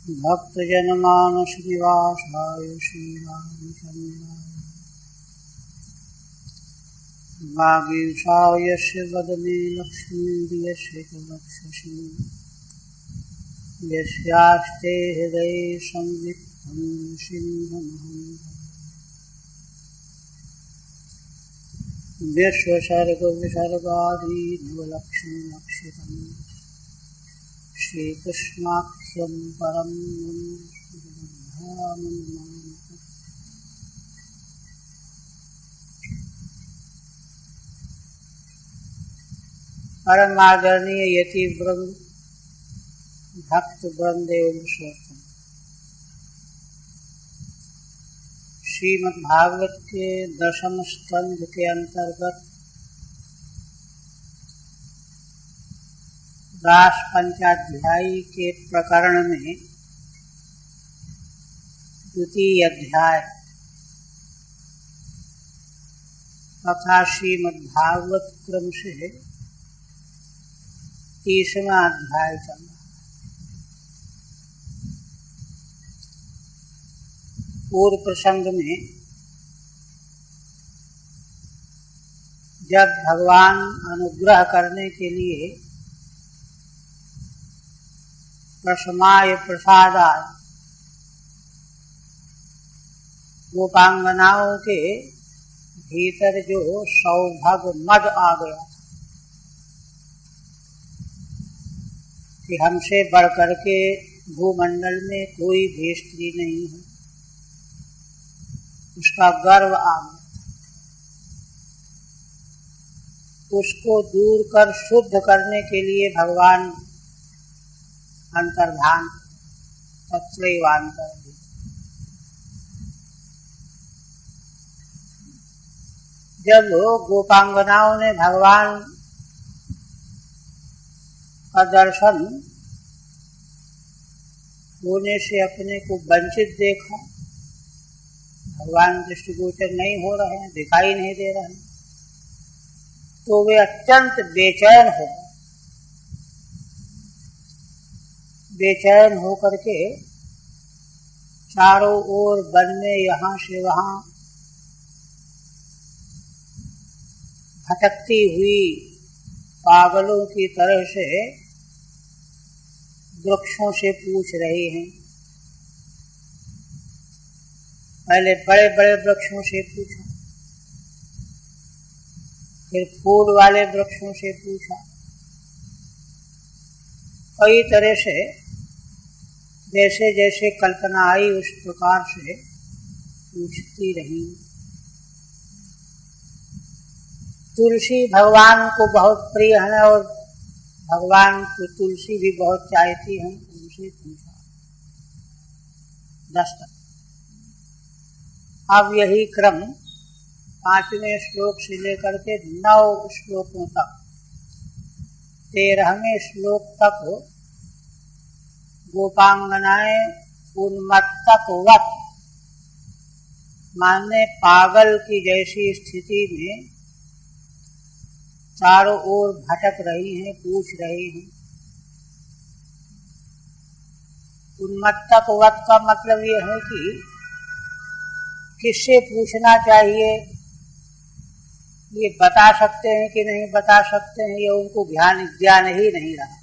भक्तजनमानस निवासाय श्रीरामचन्द्राय वागीशाय यस्य वदने लक्ष्मीर्यस्य च वक्षसि यस्यास्ते हृदये संवित्तं सिंहमहं विश्वसर्गविसर्गादीनवलक्षणलक्षितम् श्रीकृष्णाख्यं परं परम आदरणीय यति वृंद, भक्त वृंद एवं श्रोता, श्रीमद् भागवत के 10वें स्कंध के अंतर्गत रास पंचाध्यायी के प्रकरण में द्वितीय अध्याय तथा श्रीमद् भागवत क्रम से 30वां अध्याय चल रहा है। पूर्व प्रसंग में जब भगवान अनुग्रह करने के लिए प्रशमाय प्रसादाय गोपांगनाओं के भीतर जो सौभाग्य मद आ गया कि हमसे बढ़कर के भूमंडल में कोई भी स्त्री नहीं है, उसका गर्व आ गया। उसको दूर कर शुद्ध करने के लिए भगवान अंतर्धान तत्रैवांतर। जब गोपांगनाओं ने भगवान का दर्शन होने से अपने को वंचित देखा, भगवान दृष्टिगोचर नहीं हो रहे हैं, दिखाई नहीं दे रहे हैं, तो वे अत्यंत बेचैन होकर के चारों ओर वन में यहाँ से वहाँ भटकती हुई पागलों की तरह से वृक्षों से पूछ रहे हैं। पहले बड़े बड़े वृक्षों से पूछा, फिर फूल वाले वृक्षों से पूछा, कई तरह से जैसे जैसे कल्पना आई उस प्रकार से पूछती रही। तुलसी भगवान को बहुत प्रिय है और भगवान को तुलसी भी बहुत चाहती है, उनसे पूछा 10 तक। अब यही क्रम 5वें श्लोक से लेकर के 9 श्लोकों तक, 13वें श्लोक तक गोपांगनाएं उन्मत्तकवत माने पागल की जैसी स्थिति में चारों ओर भटक रही हैं, पूछ रही हैं। उन्मत्तकवत का मतलब ये है कि किससे पूछना चाहिए ये बता सकते हैं कि नहीं बता सकते हैं, ये उनको ज्ञान ही नहीं रहा।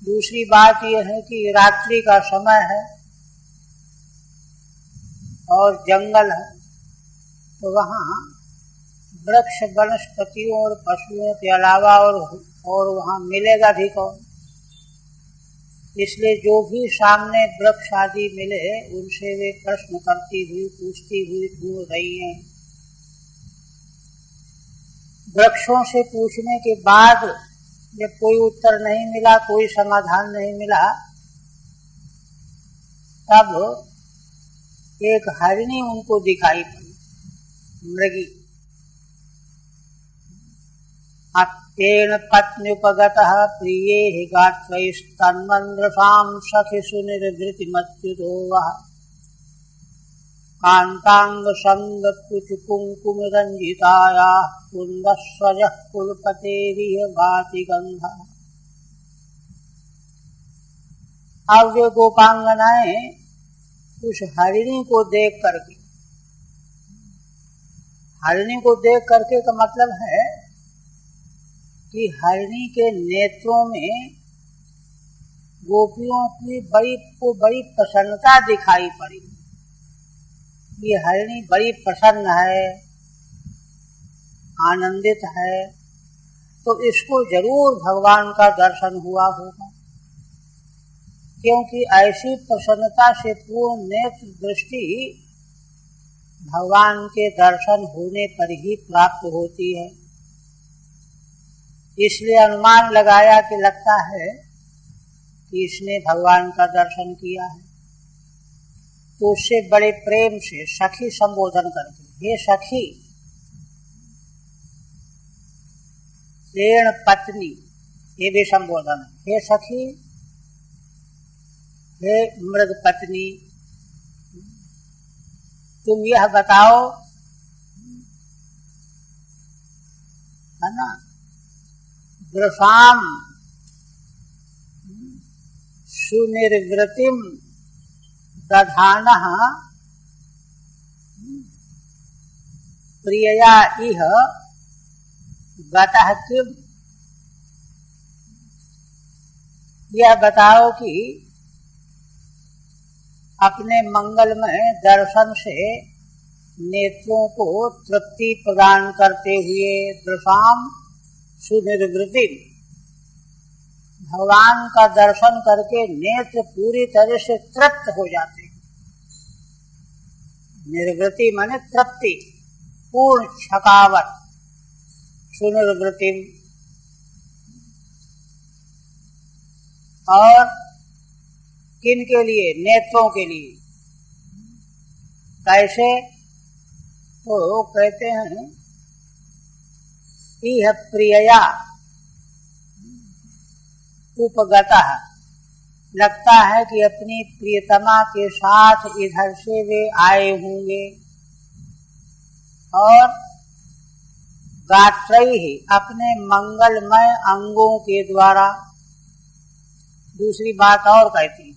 दूसरी बात यह है कि रात्रि का समय है और जंगल है, तो वहाँ वृक्ष वनस्पतियों और पशुओं के अलावा और वहाँ मिलेगा भी कौन। इसलिए जो भी सामने वृक्ष आदि मिले उनसे वे प्रश्न करती हुई पूछती हुई घूम रही हैं। वृक्षों से पूछने के बाद जब कोई उत्तर नहीं मिला, कोई समाधान नहीं मिला, तब एक हरिणी उनको दिखाई पड़ी, मृगी। अत्येन पत्न्युपगतः प्रिये हि गात्रैस्तन्मन्द्रसां सखिषु निर्धृतिमच्युतो वः कान्ताङ्गसङ्गकुचकुङ्कुमरञ्जितायाः कुन्दस्वजः कुलपतेरिह भाति गन्धः। अब वे गोपांगनाएं उस हरिणी को देख करके, हरिणी को देख करके का मतलब है कि हरिणी के नेत्रों में गोपियों की बड़ी प्रसन्नता दिखाई पड़ी। ये हरिणी बड़ी प्रसन्न है, आनंदित है, तो इसको जरूर भगवान का दर्शन हुआ होगा, क्योंकि ऐसी प्रसन्नता से पूर्ण नेत्र दृष्टि भगवान के दर्शन होने पर ही प्राप्त होती है। इसलिए अनुमान लगाया कि लगता है कि इसने भगवान का दर्शन किया है, तो उससे बड़े प्रेम से सखी संबोधन करके, हे सखी, प्रेण पत्नी, ये भी संबोधन है, हे सखी, हे मृग पत्नी, तुम यह बताओ, है ना, दृशाम सुनिर्वृतिम दधानः प्रियया इह गतः किम। यह बताओ कि अपने मंगलमय दर्शन से नेत्रों को तृप्ति प्रदान करते हुए दृशाम सुनिर्वृति, भगवान का दर्शन करके नेत्र पूरी तरह से तृप्त हो जाते हैं। निर्वृति माने तृप्ति, पूर्ण छकावट, सुनिर्वृति। और किन के लिए? नेत्रों के लिए। कैसे? तो कहते हैं इह प्रियया उपगतः, लगता है कि अपनी प्रियतमा के साथ इधर से वे आए होंगे। और गात्रैहि, अपने मंगलमय अंगों के द्वारा। दूसरी बात और कहती है,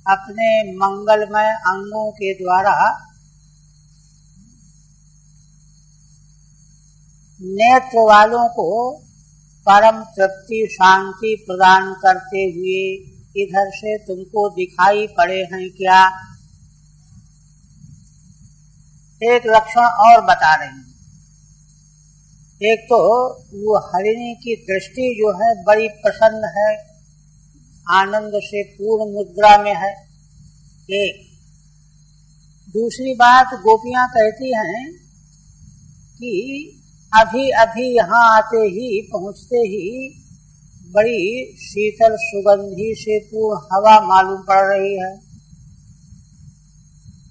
अपने मंगलमय अंगों के द्वारा नेत्र वालों को परम तृप्ति शांति प्रदान करते हुए इधर से तुमको दिखाई पड़े हैं क्या? एक लक्षण और बता रहे हैं। एक तो वो हरिणी की दृष्टि जो है बड़ी प्रसन्न है, आनंद से पूर्ण मुद्रा में है। एक दूसरी बात गोपियां कहती हैं कि अभी अभी यहाँ आते ही, पहुँचते ही बड़ी शीतल सुगंधी से पूर्ण हवा मालूम पड़ रही है।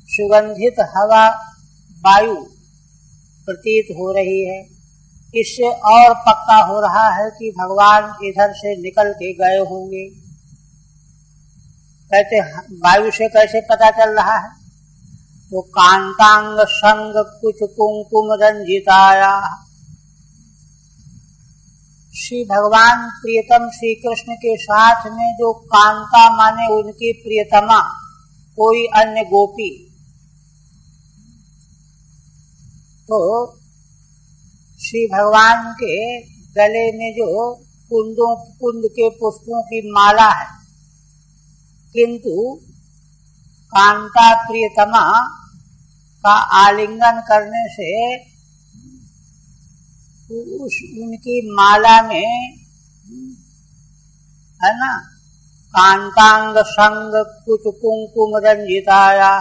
सुगंधित हवा वायु प्रतीत हो रही है। इससे और पक्का हो रहा है कि भगवान इधर से निकल के गए होंगे। कहते वायु से कैसे पता चल रहा है? तो कांतांग संग कुछ कुंकुम रंजिताया, श्री भगवान प्रियतम श्री कृष्ण के साथ में जो कांता माने उनकी प्रियतमा, कोई अन्य गोपी, तो श्री भगवान के गले में जो कुंद के पुष्पों की माला है, किंतु कांता प्रियतमा का आलिंगन करने से उनकी माला में, है ना, कांतांग संग कुछ कुंकुम रंजिताया,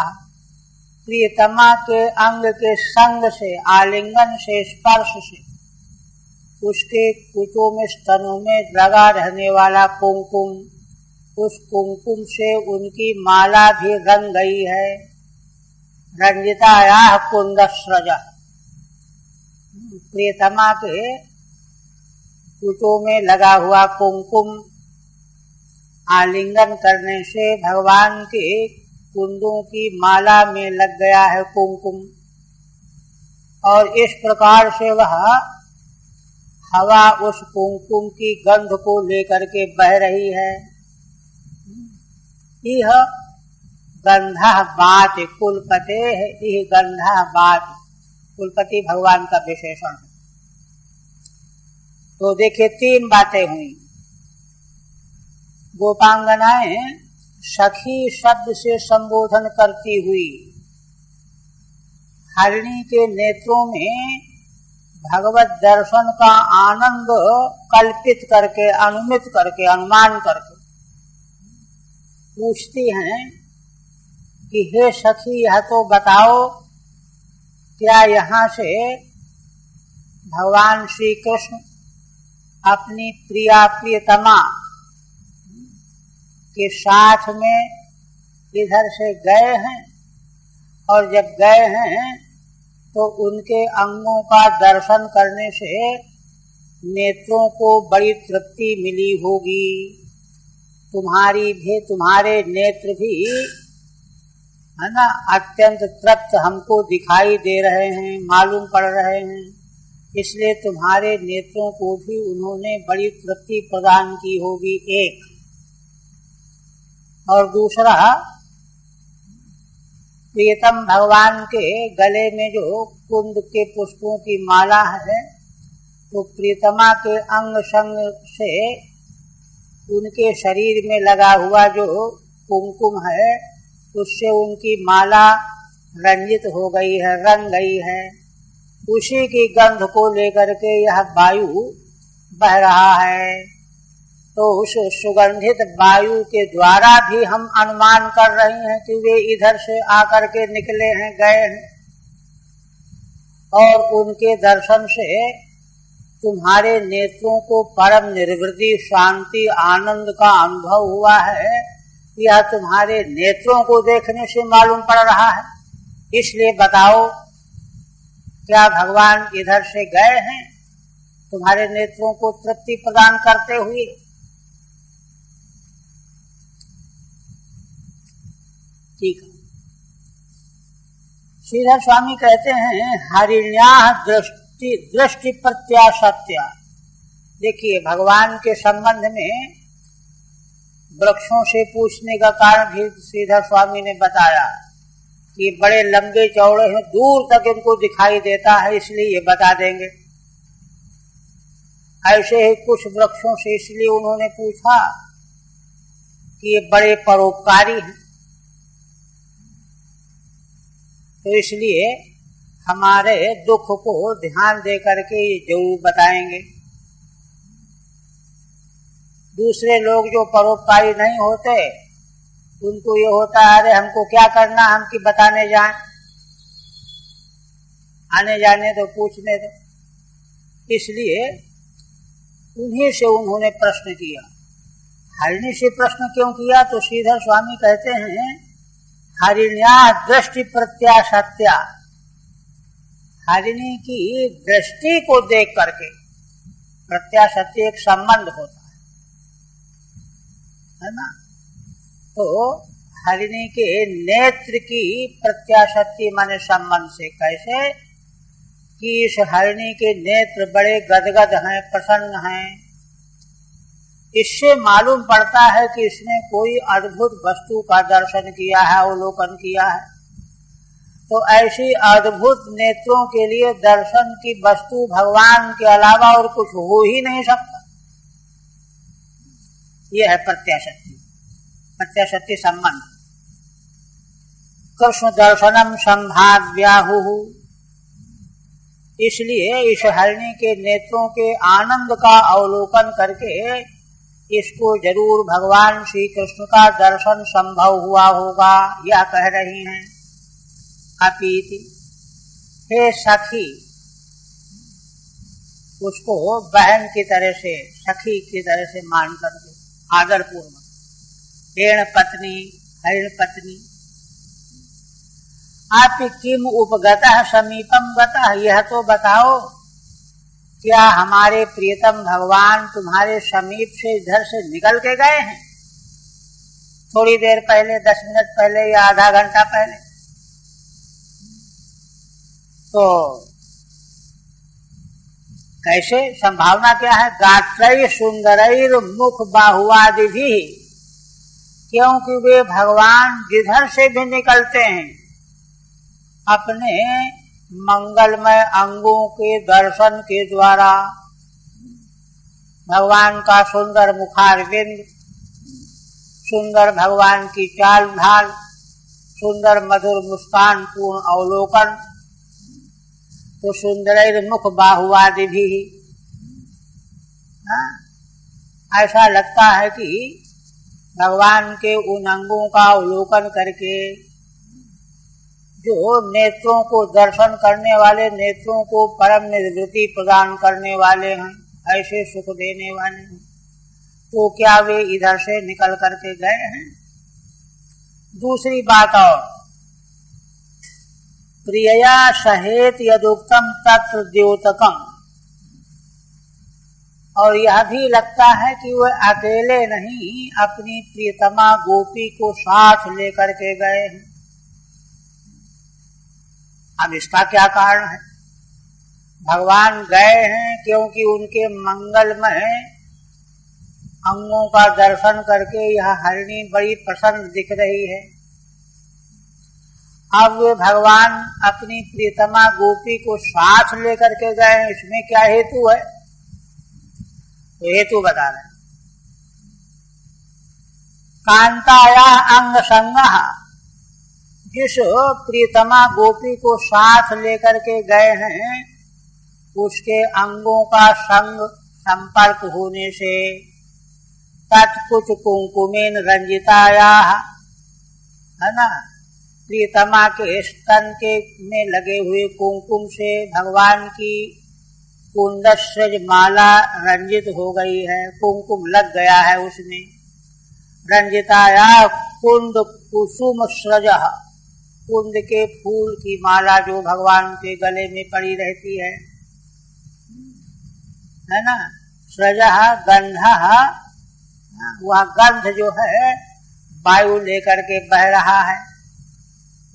प्रियतमा के अंग के संग से, आलिंगन से, स्पर्श से, उसके कुचों में, स्तनों में लगा रहने वाला कुंकुम, उस कुंकुम से उनकी माला भी रंग गई है। रंजिताया कुंदस्रज, प्रियतमा के कुचों में लगा हुआ कुंकुम आलिंगन करने से भगवान के कुंदों की माला में लग गया है कुंकुम, और इस प्रकार से वह हवा उस कुंकुम की गंध को लेकर के बह रही है। इह गंधः बात कुलपते है, इह गंधः बात, कुलपति भगवान का विशेषण है। तो देखिए 3 बातें हुई। गोपांगनाएं सखी शब्द से संबोधन करती हुई हरिणी के नेत्रों में भगवत दर्शन का आनंद कल्पित करके, अनुमित करके, अनुमान करके पूछती हैं कि हे सखी, यह तो बताओ, क्या यहाँ से भगवान श्री कृष्ण अपनी प्रिया प्रियतमा के साथ में इधर से गए हैं, और जब गए हैं तो उनके अंगों का दर्शन करने से नेत्रों को बड़ी तृप्ति मिली होगी। तुम्हारे नेत्र भी है ना अत्यंत तृप्त हमको दिखाई दे रहे हैं, मालूम पड़ रहे हैं, इसलिए तुम्हारे नेत्रों को भी उन्होंने बड़ी तृप्ति प्रदान की होगी, एक। और दूसरा, प्रियतम भगवान के गले में जो कुंद के पुष्पों की माला है, तो प्रियतमा के अंग संग से उनके शरीर में लगा हुआ जो कुमकुम है, उससे उनकी माला रंजित हो गई है, रंग गई है। उसी की गंध को लेकर के यह वायु बह रहा है। तो उस सुगंधित वायु के द्वारा भी हम अनुमान कर रहे हैं कि वे इधर से आकर के निकले हैं, गए हैं, और उनके दर्शन से तुम्हारे नेत्रों को परम निर्वृति, शांति, आनंद का अनुभव हुआ है। यह तुम्हारे नेत्रों को देखने से मालूम पड़ रहा है। इसलिए बताओ, क्या भगवान इधर से गए हैं तुम्हारे नेत्रों को तृप्ति प्रदान करते हुए? ठीक है। श्रीधर स्वामी कहते हैं हरिण्या दृष्टि प्रत्याशत्या। देखिए, भगवान के संबंध में वृक्षों से पूछने का कारण भी श्रीधर स्वामी ने बताया कि बड़े लंबे चौड़े हैं, दूर तक इनको दिखाई देता है, इसलिए ये बता देंगे। ऐसे ही कुछ वृक्षों से इसलिए उन्होंने पूछा कि ये बड़े परोपकारी हैं, तो इसलिए हमारे दुख को ध्यान दे करके ये जरूर बताएंगे। दूसरे लोग जो परोपकारी नहीं होते, उनको ये होता है अरे हमको क्या करना, हम कि बताने जाएं, आने जाने तो पूछने दो। इसलिए उन्हीं से उन्होंने प्रश्न किया। हरिणी से प्रश्न क्यों किया? तो श्रीधर स्वामी कहते हैं हरिण्या दृष्टि प्रत्याशत्या, हरिणी की दृष्टि को देख करके, प्रत्याशत्य एक संबंध होता है ना, तो हरिणी के नेत्र की प्रत्याशक्ति माने संबंध से। कैसे कि इस हरिणी के नेत्र बड़े गदगद हैं, प्रसन्न हैं, इससे मालूम पड़ता है कि इसने कोई अद्भुत वस्तु का दर्शन किया है, अवलोकन किया है। तो ऐसी अद्भुत नेत्रों के लिए दर्शन की वस्तु भगवान के अलावा और कुछ हो ही नहीं सकता। यह है प्रत्याशक्ति, प्रत्याशक्ति संबंध। कृष्ण दर्शनम संभाव्याहु, इसलिए इस हरिणी के नेत्रों के आनंद का अवलोकन करके इसको जरूर भगवान श्री कृष्ण का दर्शन संभव हुआ होगा, यह कह रही हैं। अपीति, हे सखी, उसको बहन की तरह से, सखी की तरह से मान करके आदर पूर्वक, हेण पत्नी, हरिण पत्नी, आप किम उपगतः समीपम गतः, यह तो बताओ क्या हमारे प्रियतम भगवान तुम्हारे समीप से इधर से निकल के गए हैं? थोड़ी देर पहले, 10 मिनट पहले या आधा घंटा पहले? तो कैसे, संभावना क्या है? गात्रैः सुंदरैर् मुख बाहुआदि भी क्योंकि वे भगवान जिधर से भी निकलते हैं अपने मंगलमय अंगों के दर्शन के द्वारा, भगवान का सुंदर मुखारविंद, सुंदर भगवान की चाल ढाल, सुंदर मधुर मुस्कान पूर्ण अवलोकन, तो सुंदर मुख बाहुआदि भी, ऐसा लगता है कि भगवान के उन अंगों का अवलोकन करके जो नेत्रों को दर्शन करने वाले, नेत्रों को परम निवृत्ति प्रदान करने वाले हैं, ऐसे सुख देने वाले हैं, तो क्या वे इधर से निकल करके गए हैं? दूसरी बात और, प्रियया सहेत यदुक्तम तत्र द्योतकम, और यह भी लगता है कि वह अकेले नहीं अपनी प्रियतमा गोपी को साथ लेकर के गए हैं। अब इसका क्या कारण है? भगवान गए हैं क्योंकि उनके मंगलमय अंगों का दर्शन करके यह हरिणी बड़ी प्रसन्न दिख रही है। अब वे भगवान अपनी प्रियतमा गोपी को साथ लेकर के गए हैं, इसमें क्या हेतु है? तो हेतु बता रहे, कांताया अंग संगः, जिस प्रियतमा गोपी को साथ लेकर के गए हैं उसके अंगों का संग संपर्क होने से तत्कुच कुंकुमेन रंजिताया, है ना, प्रियतमा के स्तन के में लगे हुए कुंकुम से भगवान की कुंदस्रज माला रंजित हो गई है, कुंकुम लग गया है उसमें। रंजिताया कुंद कुसुम स्रजः, कुंद के फूल की माला जो भगवान के गले में पड़ी रहती है ना, स्रजः गंधः, वह गंध जो है वायु लेकर के बह रहा है।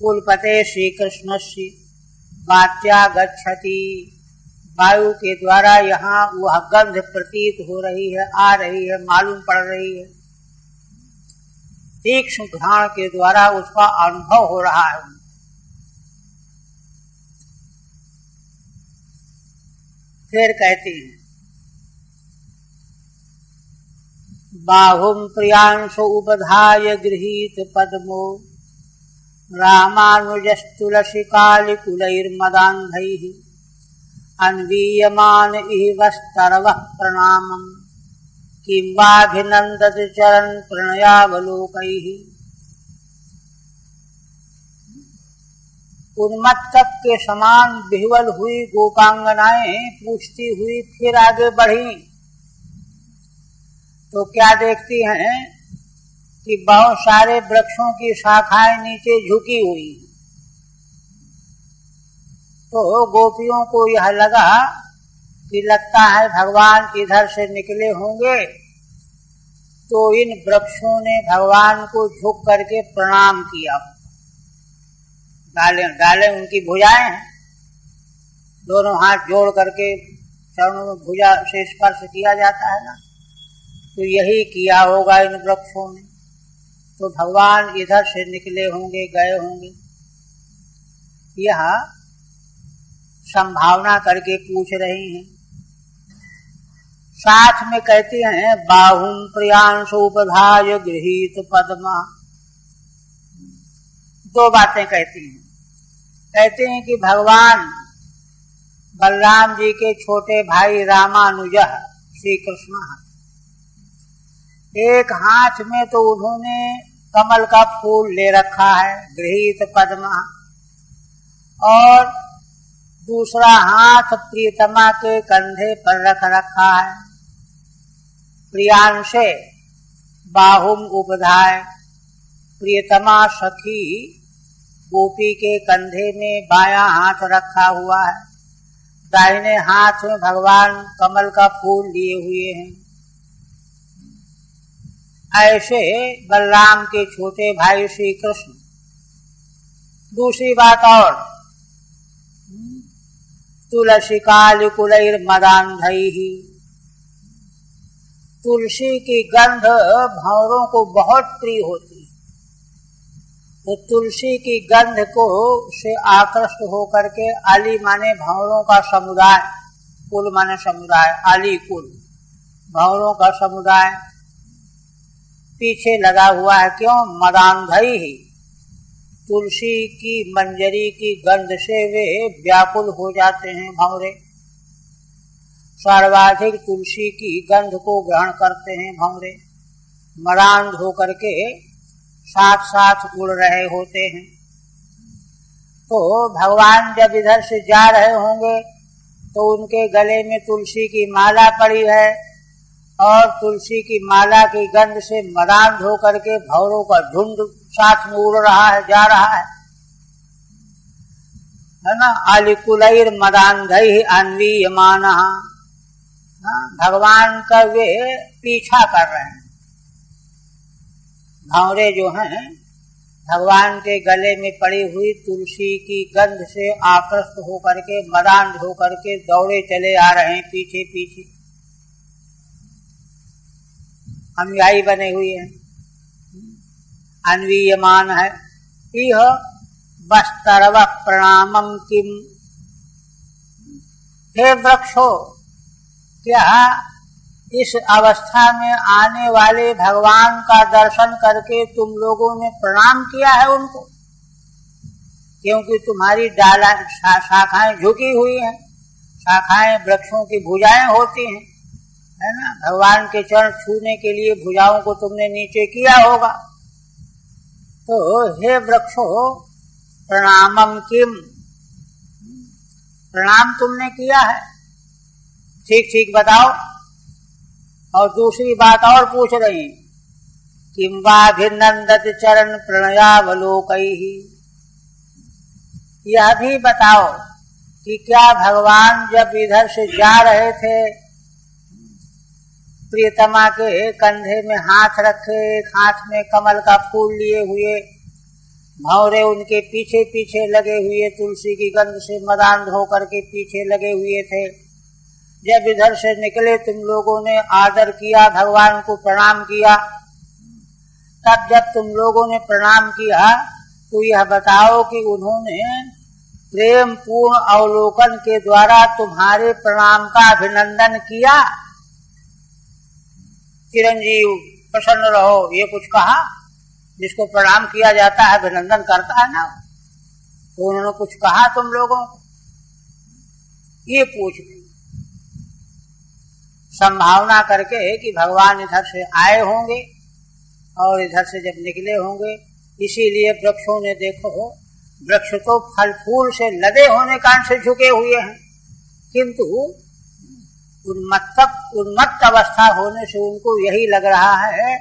कुलपते श्री कृष्णस्य वाच्या गच्छति, वायु के द्वारा यहाँ वह गंध प्रतीत हो रही है, आ रही है, मालूम पड़ रही है, तीक्ष्ण घ्राण के द्वारा उसका अनुभव हो रहा है। फिर कहते हैं, बाहुम प्रियांशु उपधाय गृहीत पद्मो रामानुजस्तुलसी कालिकुलैर्मदान्धैः अन्वीयमान इवस्तरवः प्रणामम् किं वाभिनन्दति चरण प्रणयावलोकैः। उन्मत्तक के समान विह्वल हुई गोपांगनाएं पूछती हुई फिर आगे बढ़ी तो क्या देखती हैं कि बहुत सारे वृक्षों की शाखाएं नीचे झुकी हुई। तो गोपियों को यह लगा कि लगता है भगवान इधर से निकले होंगे, तो इन वृक्षों ने भगवान को झुक करके प्रणाम किया। डाले उनकी भुजाएं हैं, दोनों हाथ जोड़ करके चरणों में भुजा से स्पर्श किया जाता है ना, तो यही किया होगा इन वृक्षों ने, तो भगवान इधर से निकले होंगे, गए होंगे, यह संभावना करके पूछ रही हैं। साथ में कहती हैं, बाहुम प्रियांशु उपधाय गृहीत पद्मा। दो बातें कहती हैं। कहते हैं कि भगवान बलराम जी के छोटे भाई रामानुजः श्री कृष्ण, एक हाथ में तो उन्होंने कमल का फूल ले रखा है गृहीत पद्मा, और दूसरा हाथ प्रियतमा के कंधे पर रख रखा है। प्रियांशे बाहुम उपधाय, प्रियतमा सखी गोपी के कंधे में बायां हाथ रखा हुआ है, दाहिने हाथ में भगवान कमल का फूल लिए हुए हैं। ऐसे बलराम के छोटे भाई श्री कृष्ण। दूसरी बात और, तुलसी कालिकुलैर्मदान्धैः, तुलसी की गंध भंवरों को बहुत प्रिय होती है। तो तुलसी की गंध को से आकृष्ट होकर के आली माने भंवरों का समुदाय, कुल माने समुदाय, आली कुल भंवरों का समुदाय पीछे लगा हुआ है। क्यों? मदांधई ही, तुलसी की मंजरी की गंध से वे व्याकुल हो जाते हैं भंवरे। सर्वाधिक तुलसी की गंध को ग्रहण करते हैं भंवरे। मदांध होकर के साथ साथ उड़ रहे होते हैं। तो भगवान जब इधर से जा रहे होंगे तो उनके गले में तुलसी की माला पड़ी है और तुलसी की माला की गंध से मदांध होकर के भंवरों का झुंड साथ में उड़ रहा है, जा रहा है ना। आलिकुलैर मदांधैः अन्वीयमानः, भगवान का वे पीछा कर रहे हैं। भंवरे जो हैं भगवान के गले में पड़ी हुई तुलसी की गंध से आकृष्ट होकर के मदांध होकर के दौड़े चले आ रहे हैं पीछे पीछे, अनुयायी बने हुए हैं। अन्वीयमान है। इह बस्तरव प्रणामम किम, हे वृक्षो, क्या इस अवस्था में आने वाले भगवान का दर्शन करके तुम लोगों ने प्रणाम किया है उनको? क्योंकि तुम्हारी डाला शाखाएं झुकी हुई हैं, शाखाएं वृक्षों की भुजाएं होती हैं, है ना। भगवान के चरण छूने के लिए भुजाओं को तुमने नीचे किया होगा। तो हे वृक्षो प्रणामम किम, प्रणाम तुमने किया है, ठीक ठीक बताओ। और दूसरी बात और पूछ रही, किम वाभिनंदत चरण प्रणयावलोकैहि, यह भी बताओ कि क्या भगवान जब इधर से जा रहे थे प्रियतमा के कंधे में हाथ रखे, एक हाथ में कमल का फूल लिए हुए, भंवरे उनके पीछे पीछे लगे हुए, तुलसी की गंध से मदांध होकर के पीछे लगे हुए थे। जब इधर से निकले तुम लोगों ने आदर किया, भगवान को प्रणाम किया। तब जब तुम लोगों ने प्रणाम किया तो यह बताओ कि उन्होंने प्रेम पूर्ण अवलोकन के द्वारा तुम्हारे प्रणाम का अभिनंदन किया? चिरंजीव प्रसन्न रहो, ये कुछ कहा? जिसको प्रणाम किया जाता है अभिनंदन करता है ना, तो उन्होंने कुछ कहा तुम लोगों को? ये पूछ ली संभावना करके कि भगवान इधर से आए होंगे और इधर से जब निकले होंगे, इसीलिए वृक्षों ने, देखो वृक्ष तो फल फूल से लदे होने कारण से झुके हुए हैं, किंतु उन्मत्त अवस्था होने से उनको यही लग रहा है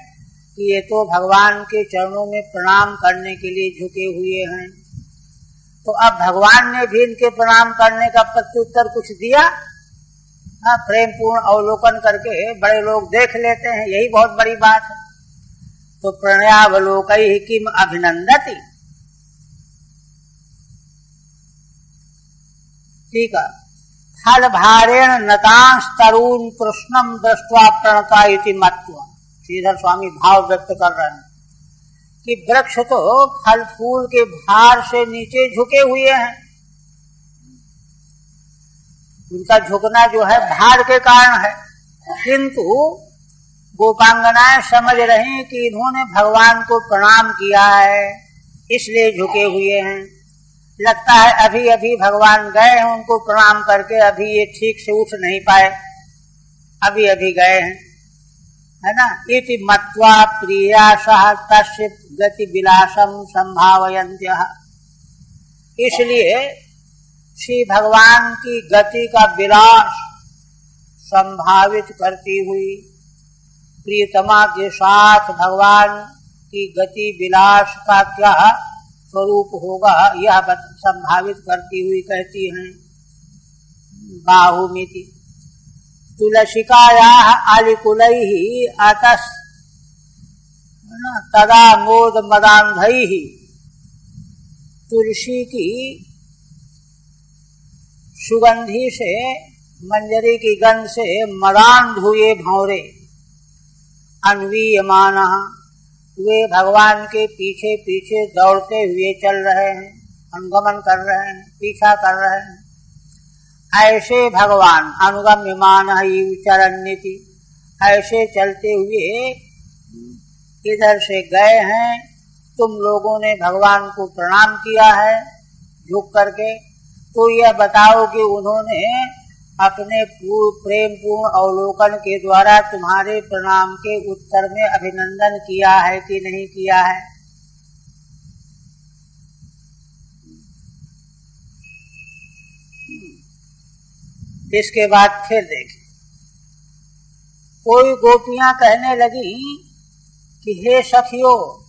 कि ये तो भगवान के चरणों में प्रणाम करने के लिए झुके हुए हैं। तो अब भगवान ने भी इनके प्रणाम करने का प्रत्युत्तर कुछ दिया? प्रेम पूर्ण अवलोकन करके बड़े लोग देख लेते हैं, यही बहुत बड़ी बात है। तो प्रणयावलोकैः किम अभिनंदति, ठीक है। फल भारेण नतांश तरुण कृष्णम दृष्ट्वा प्रणता इति मत्वा, श्रीधर स्वामी भाव व्यक्त कर रहे हैं कि वृक्ष तो फल फूल के भार से नीचे झुके हुए हैं, उनका झुकना जो है भार के कारण है, किंतु गोपांगनाएं समझ रही कि इन्होंने भगवान को प्रणाम किया है इसलिए झुके हुए हैं। लगता है अभी अभी भगवान गए हैं उनको प्रणाम करके, अभी ये ठीक से उठ नहीं पाए, अभी अभी गए हैं, है ना। इति मत्वा प्रियासः तस्य गति विलासम संभावयन्त्यः, इसलिए श्री भगवान की गति का विलास संभावित करती हुई, प्रियतमा के साथ भगवान की गति विलास का क्या स्वरूप होगा यह संभावित करती हुई कहती हैं, बाहुमिति तुलसिकायाः आलिकुलैः अतस् तदा मोद मदान्धैः, तुलसी की सुगंधी से, मंजरी की गंध से मदान्ध हुए भंवरे, अन्वीयमानः, वे भगवान के पीछे पीछे दौड़ते हुए चल रहे हैं, अनुगमन कर रहे हैं, पीछा कर रहे हैं। ऐसे भगवान अनुगम्यमानः इव चरन्निति, ऐसे चलते हुए इधर से गए हैं, तुम लोगों ने भगवान को प्रणाम किया है झुक करके, तो यह बताओ कि उन्होंने अपने प्रेम पूर्ण अवलोकन के द्वारा तुम्हारे प्रणाम के उत्तर में अभिनंदन किया है कि नहीं किया है। इसके बाद फिर देखिए, कोई गोपियां कहने लगी कि हे सखियों,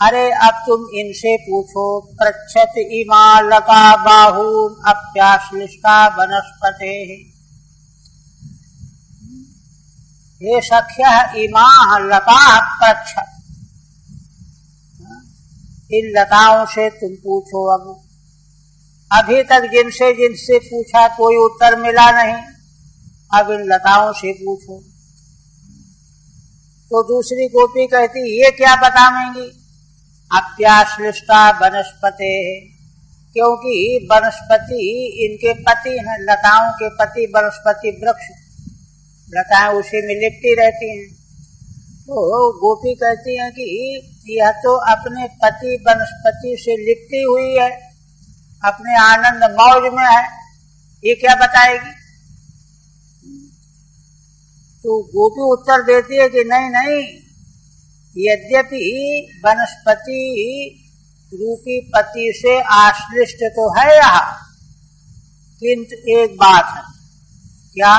अरे अब तुम इनसे पूछो, पृच्छत इमा लता बाहून अप्याश्लिष्टा वनस्पते। हे सख्यः इमा लता पृच्छत, इन लताओं से तुम पूछो। अब अभी तक जिनसे जिनसे पूछा कोई उत्तर मिला नहीं, अब इन लताओं से पूछो। तो दूसरी गोपी कहती, ये क्या बतावेंगी? अप्याश्लिष्टा वनस्पते, क्योंकि वनस्पति इनके पति हैं, लताओं के पति वनस्पति वृक्ष, लताएं उसी में लिपटी रहती हैं। तो गोपी कहती हैं कि यह तो अपने पति वनस्पति से लिपटी हुई है, अपने आनंद मौज में है, ये क्या बताएगी? तो गोपी उत्तर देती है कि नहीं नहीं, यद्यपि वनस्पति रूपी पति से आश्लिष्ट तो है यह, किंतु एक बात है। क्या?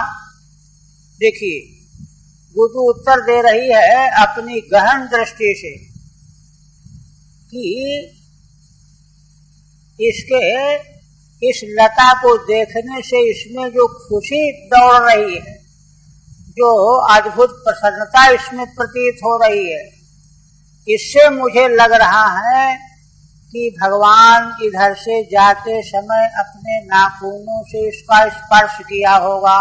देखिए, गोपी उत्तर दे रही है अपनी गहन दृष्टि से कि इसके इस लता को देखने से इसमें जो खुशी दौड़ रही है, जो अद्भुत प्रसन्नता इसमें प्रतीत हो रही है, इससे मुझे लग रहा है कि भगवान इधर से जाते समय अपने नाखूनों से इसका स्पर्श किया होगा,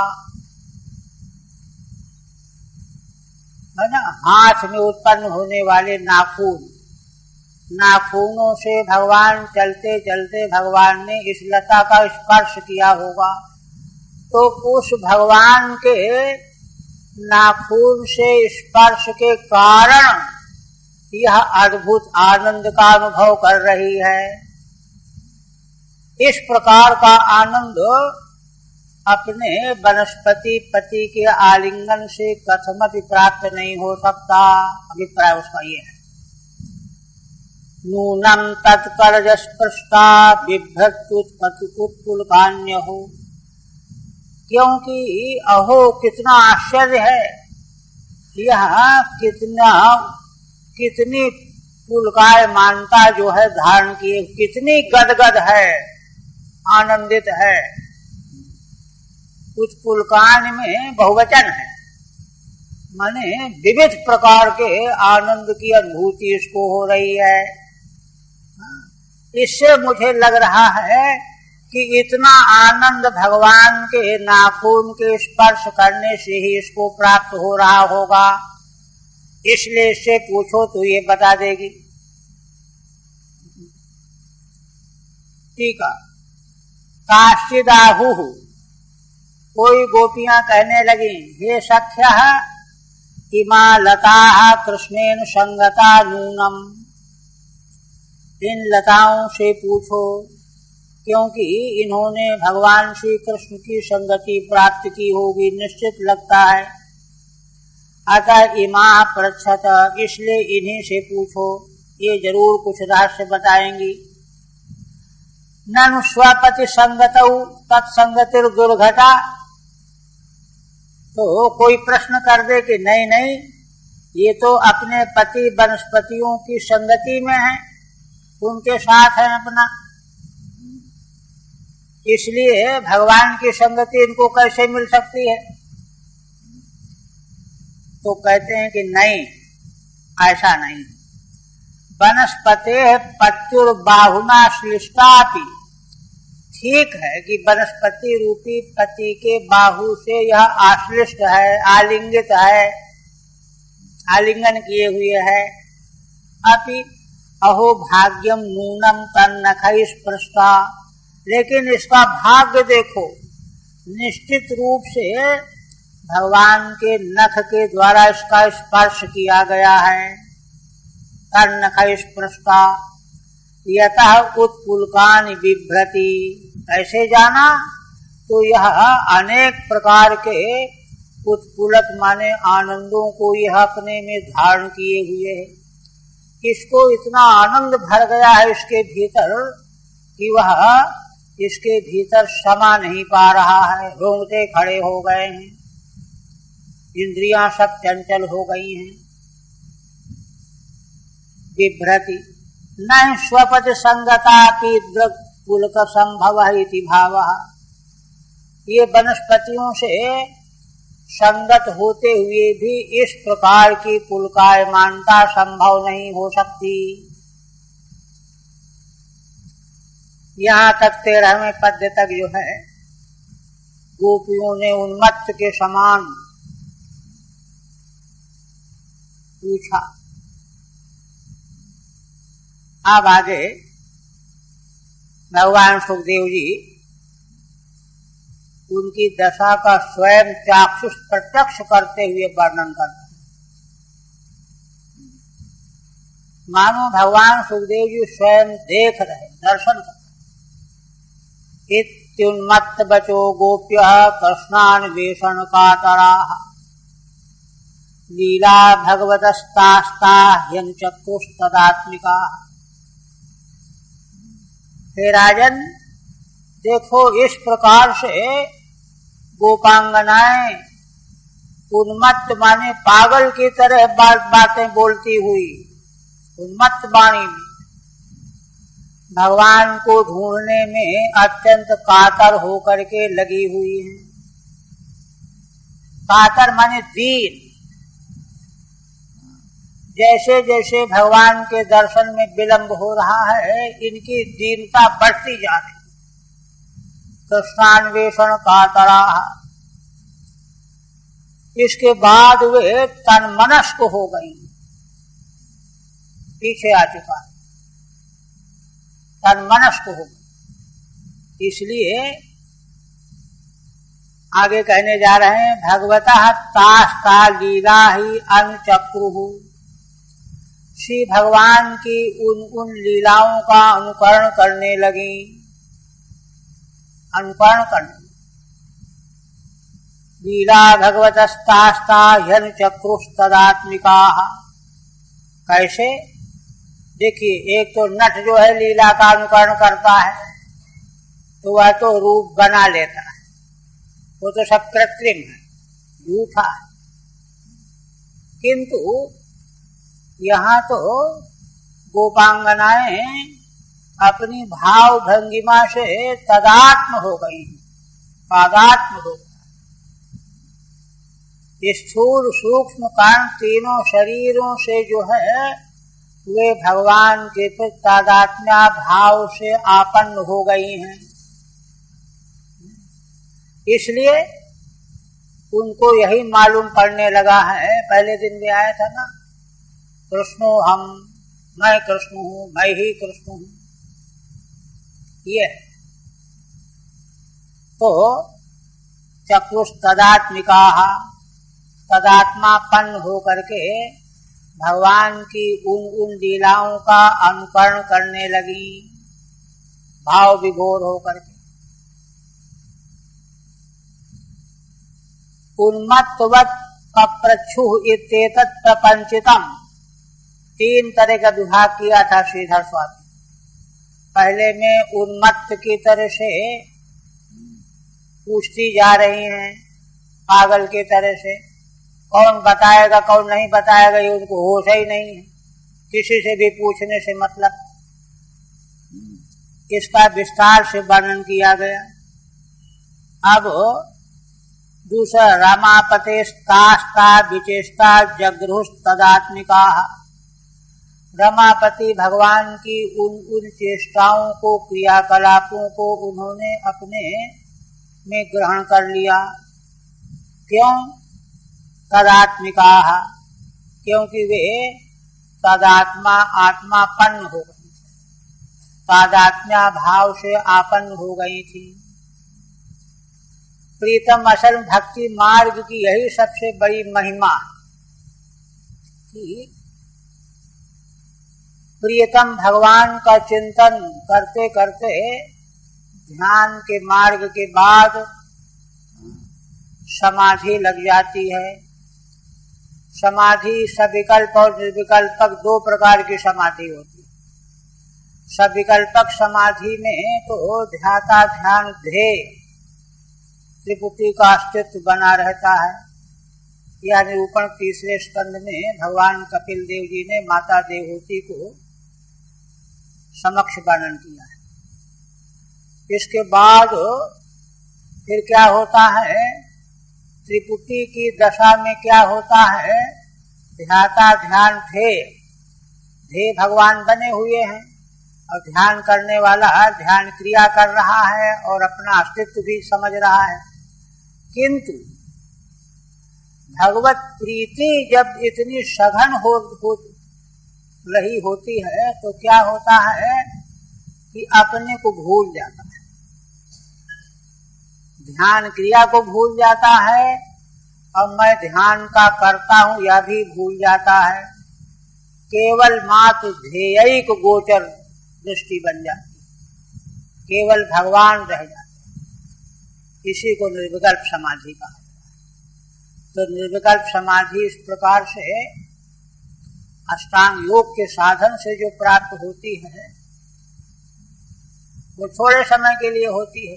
है ना। हाथ में उत्पन्न होने वाले नाखून, नाखूनों से भगवान चलते चलते भगवान ने इस लता का स्पर्श किया होगा, तो उस भगवान के नाखून से स्पर्श के कारण यह अद्भुत आनंद का अनुभव कर रही है। इस प्रकार का आनंद अपने वनस्पति पति के आलिंगन से कथमपि प्राप्त नहीं हो सकता। अभिप्राय उसका ये है। नूनम तत्कर्ज स्पृष्टा बिभ्रत्युत्पुलकान्य हो, क्योंकि अहो कितना आश्चर्य है, यह कितनी पुलकाय मानता जो है धारण किए, कितनी गदगद है, आनंदित है। उत्पुलकान में बहुवचन है, माने विविध प्रकार के आनंद की अनुभूति इसको हो रही है। इससे मुझे लग रहा है कि इतना आनंद भगवान के नाखून के स्पर्श करने से ही इसको प्राप्त हो रहा होगा, इसलिए इससे पूछो तो ये बता देगी। ठीक है। काश्चिदाहु, कोई गोपियां कहने लगी, हे सख्यः इमा लताः कृष्णेन संगता नूनम, इन लताओं से पूछो क्योंकि इन्होंने भगवान श्री कृष्ण की संगति प्राप्त की होगी, निश्चित लगता है। अतः इमा पृच्छत, इसलिए इन्हीं से पूछो, ये जरूर कुछ रहस्य बताएंगी। ननु स्वपति संगतौ तत्संगतिर दुर्घटा, तो कोई प्रश्न कर दे कि नहीं नहीं, ये तो अपने पति वनस्पतियों की संगति में है, उनके साथ है अपना, इसलिए भगवान की संगति इनको कैसे मिल सकती है? तो कहते हैं कि नहीं, ऐसा नहीं। वनस्पते पत्युर्बाहुना श्लिष्टापि, ठीक है कि वनस्पति रूपी पति के बाहु से यह आश्लिष्ट है, आलिंगित है, आलिंगन किए हुए है। अपि अहो भाग्यम नूनम तन्नखै स्पृष्टा, लेकिन इसका भाग्य देखो, निश्चित रूप से भगवान के नख के द्वारा इसका स्पर्श किया गया है। तन्नखै स्पृष्टा यतः उत्पुलकानि बिभ्रति, ऐसे जाना तो यह अनेक प्रकार के उत्पुलक माने आनंदों को यह अपने में धारण किए हुए है। इसको इतना आनंद भर गया है इसके भीतर कि वह इसके भीतर समा नहीं पा रहा है। रोंगटे खड़े हो गए हैं, इंद्रियां सब चंचल हो गई हैं। बिभ्रति न स्वपद संगता की दृक् पुलक संभव इति भावः, ये वनस्पतियों से संगत होते हुए भी इस प्रकार की पुलकायमानता संभव नहीं हो सकती। यहाँ तक 13वें पद्य तक जो है गोपियों ने उन्मत्त के समान पूछा। अब आगे भगवान सुखदेव जी उनकी दशा का स्वयं चाक्षुष प्रत्यक्ष करते हुए वर्णन करते हैं। मानो भगवान सुखदेव जी स्वयं देख रहे, दर्शन कर रहे। इत्युन्मत्त बचो गोप्य कृष्णान्वेषण कातराः, लीला भगवतस्तास्ता ह्यंचक्रुस्तदात्मिका। हे राजन, देखो इस प्रकार से गोपांगनाएं उन्मत्त माने पागल की तरह बातें बोलती हुई उन्मत्त वाणी में भगवान को ढूंढने में अत्यंत कातर होकर के लगी हुई हैं। कातर माने दीन, जैसे जैसे भगवान के दर्शन में विलंब हो रहा है इनकी दीनता बढ़ती जा रही। कृष्णान्वेषण कातराः, इसके बाद वे तन्मनस्क हो गई, पीछे आ चुका है, तन्मनस्क हो गई। इसलिए आगे कहने जा रहे हैं भगवतः तास्ता लीला ही अनुचक्रुः, श्री भगवान की उन लीलाओं का अनुकरण करने लगी। अनुकरण करने लीला भगवतस्तास्ता ह्यनुचक्रुस्तदात्मिकाः। कैसे? देखिए, एक तो नट जो है लीला का अनुकरण करता है तो वह तो रूप बना लेता है, वो तो सब कृत्रिम है, झूठा है। किंतु यहाँ तो गोपांगनाएं अपनी भाव भंगिमा से तदात्म हो गई, तादात्म हो गई। स्थूल सूक्ष्म कारण तीनों शरीरों से जो है वे भगवान के प्रति तादात्म्य भाव से आपन्न हो गई हैं। इसलिए उनको यही मालूम पड़ने लगा है, पहले दिन भी आया था ना, कृष्णो हम, मैं कृष्ण हूँ, मैं ही कृष्ण हूँ। ये तो चक्रुष तदात्मिका, तदात्मापन्न होकर के भगवान की उन लीलाओं का अनुकरण करने लगी, भाव विभोर होकर के। उन्मत्तवत् कप्रच्छुः इत्येतत् प्रपंचितम्, 3 तरह का विभाग किया था श्रीधर स्वामी। पहले में उन्मत्त की तरह से पूछती जा रही हैं, पागल की तरह से, कौन बताएगा कौन नहीं बताएगा ये उनको होश ही नहीं है, किसी से भी पूछने से मतलब। इसका विस्तार से वर्णन किया गया। अब दूसरा, रमापतेस्तास्ता विचेष्टा जगृहुस्तदात्मिका, रमापति भगवान की उन चेष्टाओं को, क्रियाकलापों को उन्होंने अपने में ग्रहण कर लिया। क्यों? तदात्मिका, क्योंकि वे तदात्मा आत्मापन्न हो गई, तादात्म्या भाव से आपन्न हो गई थी। प्रीतम असल भक्ति मार्ग की यही सबसे बड़ी महिमा कि प्रियतम भगवान का चिंतन करते करते ध्यान के मार्ग के बाद समाधि लग जाती है। समाधि सविकल्प और निर्विकल्पक दो प्रकार की समाधि होती है। सविकल्पक समाधि में तो ध्याता ध्यान ध्येय त्रिपुटी का अस्तित्व बना रहता है। यह निरूपण तीसरे स्कंद में भगवान कपिल देव जी ने माता देवहूति को समक्ष वर्णन किया है। इसके बाद फिर क्या होता है, त्रिपुटी की दशा में क्या होता है, ध्याता ध्यान ध्येय भगवान बने हुए हैं और ध्यान करने वाला ध्यान क्रिया कर रहा है और अपना अस्तित्व भी समझ रहा है। किंतु भगवत प्रीति जब इतनी सघन हो रही होती है तो क्या होता है कि अपने को भूल जाता है, ध्यान क्रिया को भूल जाता है और मैं ध्यान का करता हूं यह भी भूल जाता है। केवल मात्र ध्येयिक गोचर दृष्टि बन जाती, केवल भगवान रह जाते। इसी को निर्विकल्प समाधि कहा। तो निर्विकल्प समाधि इस प्रकार से अष्टांग योग के साधन से जो प्राप्त होती है वो थोड़े समय के लिए होती है,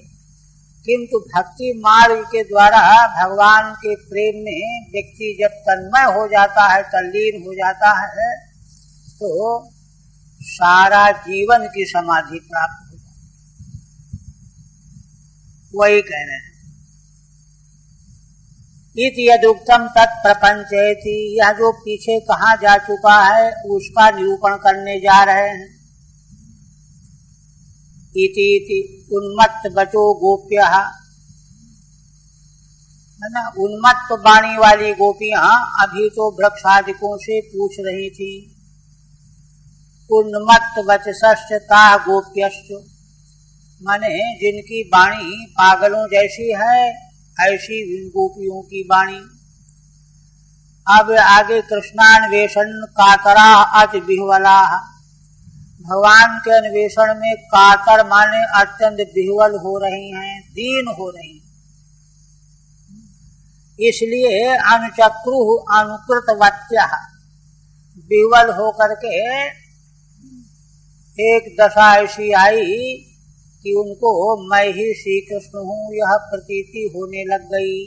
किंतु भक्ति मार्ग के द्वारा भगवान के प्रेम में व्यक्ति जब तन्मय हो जाता है, तल्लीन हो जाता है, तो सारा जीवन की समाधि प्राप्त हो जाती है। वही कह रहे हैं इति यदुक्तम तत्प्रपंचेति, यह जो पीछे कहा जा चुका है उसका निरूपण करने जा रहे हैं। इति उन्मत्त बचो गोप्य, है ना, उन्मत्त वाणी वाली गोपियां अभी तो वृक्षादिकों से पूछ रही थी। उन्मत्त वचसश्च ताः गोप्यश्च, माने जिनकी वाणी पागलों जैसी है ऐसी गोपियों की वाणी। अब आगे कृष्णान्वेषण कातरा अति विह्वला, भगवान के अन्वेषण में कातर माने अत्यंत विह्वल हो रही हैं, दीन हो रही हैं। इसलिए अनुचक्रु अनुकृतवत्या, विह्वल होकर के एक दशा ऐसी आई कि उनको मैं ही श्री कृष्ण हूँ यह प्रतीति होने लग गई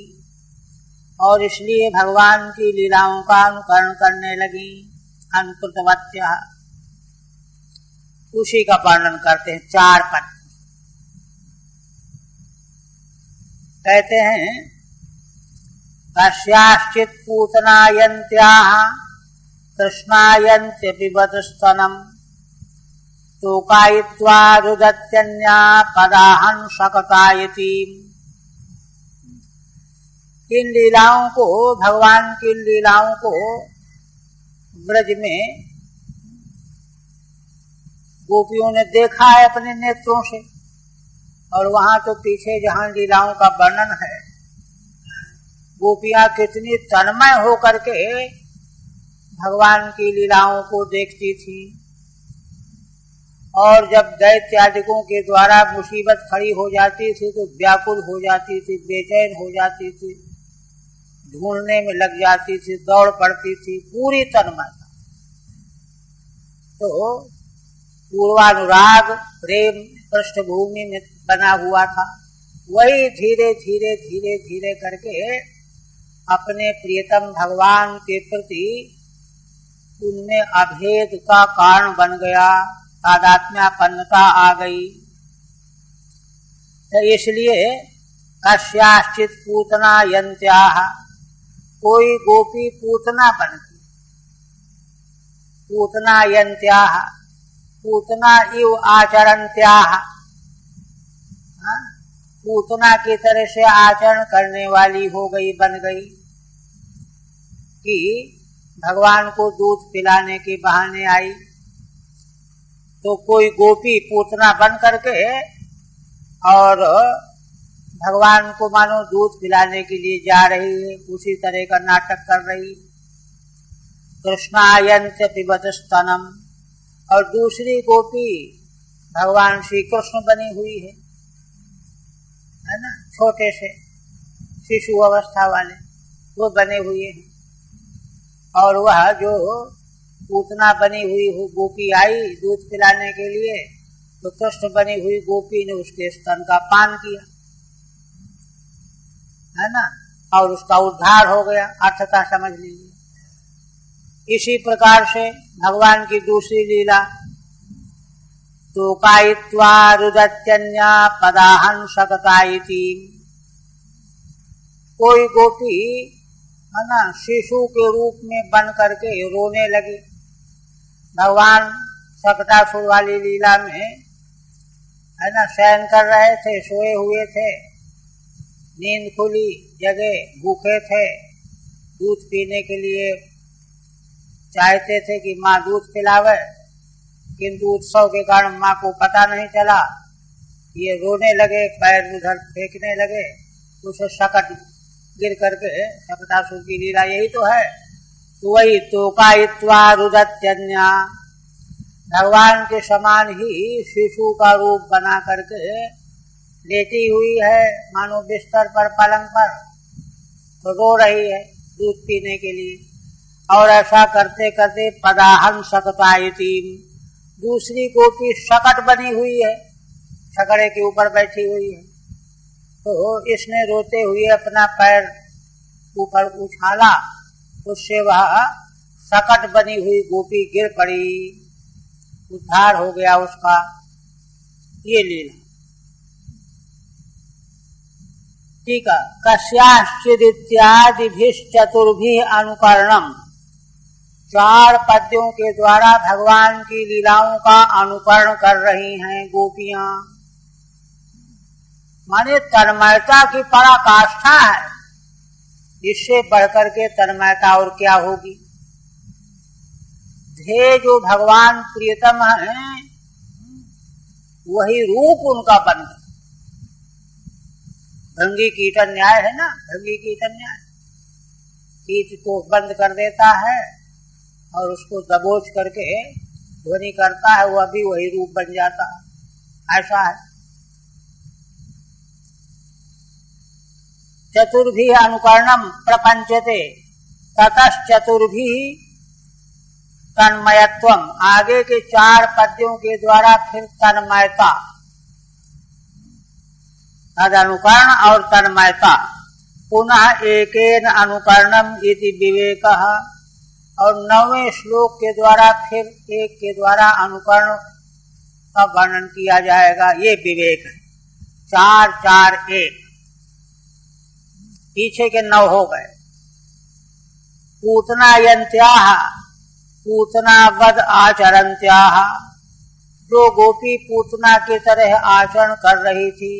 और इसलिए भगवान की लीलाओं का अनुकरण करने लगी। अनुकृतवत्या, उसी का वर्णन करते हैं 4 पद। कहते हैं कस्याश्चित् पूतनायन्त्याः कृष्णायन्त्य पिबतस्तनम् तोकायित्वा रुदत्यन्या पदाहं शकतायतीम्। इन लीलाओं को, भगवान की लीलाओं को ब्रज में गोपियों ने देखा है अपने नेत्रों से, और वहां तो पीछे जहां लीलाओं का वर्णन है, गोपियां कितनी तन्मय होकर के भगवान की लीलाओं को देखती थी। और जब दैत्यादिकों के द्वारा मुसीबत खड़ी हो जाती थी तो व्याकुल हो जाती थी, बेचैन हो जाती थी, ढूंढने में लग जाती थी, दौड़ पड़ती थी, पूरी तन्मयता। तो पूर्वानुराग प्रेम पृष्ठभूमि में बना हुआ था, वही धीरे धीरे धीरे धीरे करके अपने प्रियतम भगवान के प्रति उनमें अभेद का कारण बन गया, तादात्म्यापन्नता आ गई। तो इसलिए कस्याश्चित् पूतनायन्त्याः, कोई गोपी पूतना बन गई। पूतनायन्त्याः, पूतना इव आचरन्त्याः, पूतना की तरह से आचरण करने वाली हो गई, बन गई। कि भगवान को दूध पिलाने के बहाने आई, तो कोई गोपी पूतना बन करके और भगवान को मानो दूध पिलाने के लिए जा रही है, उसी तरह का नाटक कर रही। कृष्णायन्त्य पिबत स्तनम, और दूसरी गोपी भगवान श्री कृष्ण बनी हुई है ना, छोटे से शिशु अवस्था वाले वो बने हुए हैं। और वह जो पूतना बनी हुई गोपी आई दूध पिलाने के लिए, तो कृष्ण बनी हुई गोपी ने उसके स्तन का पान किया, है ना, और उसका उद्धार हो गया। अर्थता समझ लीजिए। इसी प्रकार से भगवान की दूसरी लीला, तो कायित्वा रुदत्यन्या पदाहन सकतायिती, कोई गोपी है ना शिशु के रूप में बन करके रोने लगी। भगवान सकटासुर वाली लीला में है ना शयन कर रहे थे, सोए हुए थे, नींद खुली, जगे, भूखे थे, दूध पीने के लिए चाहते थे कि माँ दूध पिलावे, किंतु उत्सव के कारण माँ को पता नहीं चला। ये रोने लगे, पैर उधर फेंकने लगे, उसे शकट गिर करके, शकटासुर की लीला यही तो है। तो वही तो कायित्वा रुदत्यन्या, भगवान के समान ही शिशु का रूप बना करके लेटी हुई है, मानो बिस्तर पर, पलंग पर, तो रो रही है दूध पीने के लिए। और ऐसा करते करते पदाहन सकतायिती, दूसरी गोपी शकट बनी हुई है, शकड़े के ऊपर बैठी हुई है, तो इसने रोते हुए अपना पैर ऊपर उछाला, उससे वह शकट बनी हुई गोपी गिर पड़ी, उद्धार हो गया उसका। ये लीला। ठीक है। कस्याश्चिद इत्यादिभिश्चतुर्भिः अनुकरणम, 4 पद्यों के द्वारा भगवान की लीलाओं का अनुकरण कर रही हैं गोपियां। माने तन्मयता की पराकाष्ठा है, इससे बढ़कर के तन्मयता और क्या होगी। ध्येय जो भगवान प्रियतम है, वही रूप उनका बन गया। भृंगी कीटन न्याय है ना, भृंगी कीटन न्याय, कीट को बंद कर देता है और उसको दबोच करके ध्वनि करता है, वह भी वही रूप बन जाता है, ऐसा है। चतुर्भिः अनुकरणम प्रपंचते ततश्चतुर्भिः तन्मयत्वम, आगे के 4 पद्यों के द्वारा फिर तन्मयता, तदनुकरण और तन्मयता। पुनः एकेन अनुकरणम इति विवेकः, और 9वें श्लोक के द्वारा फिर एक के द्वारा अनुकरण का वर्णन किया जाएगा, ये विवेक है। 4 4 1, पीछे के 9 हो गए। पूतनायन्त्याः पूतनावद आचरन्त्याः, जो गोपी पूतना की तरह आचरण कर रही थी।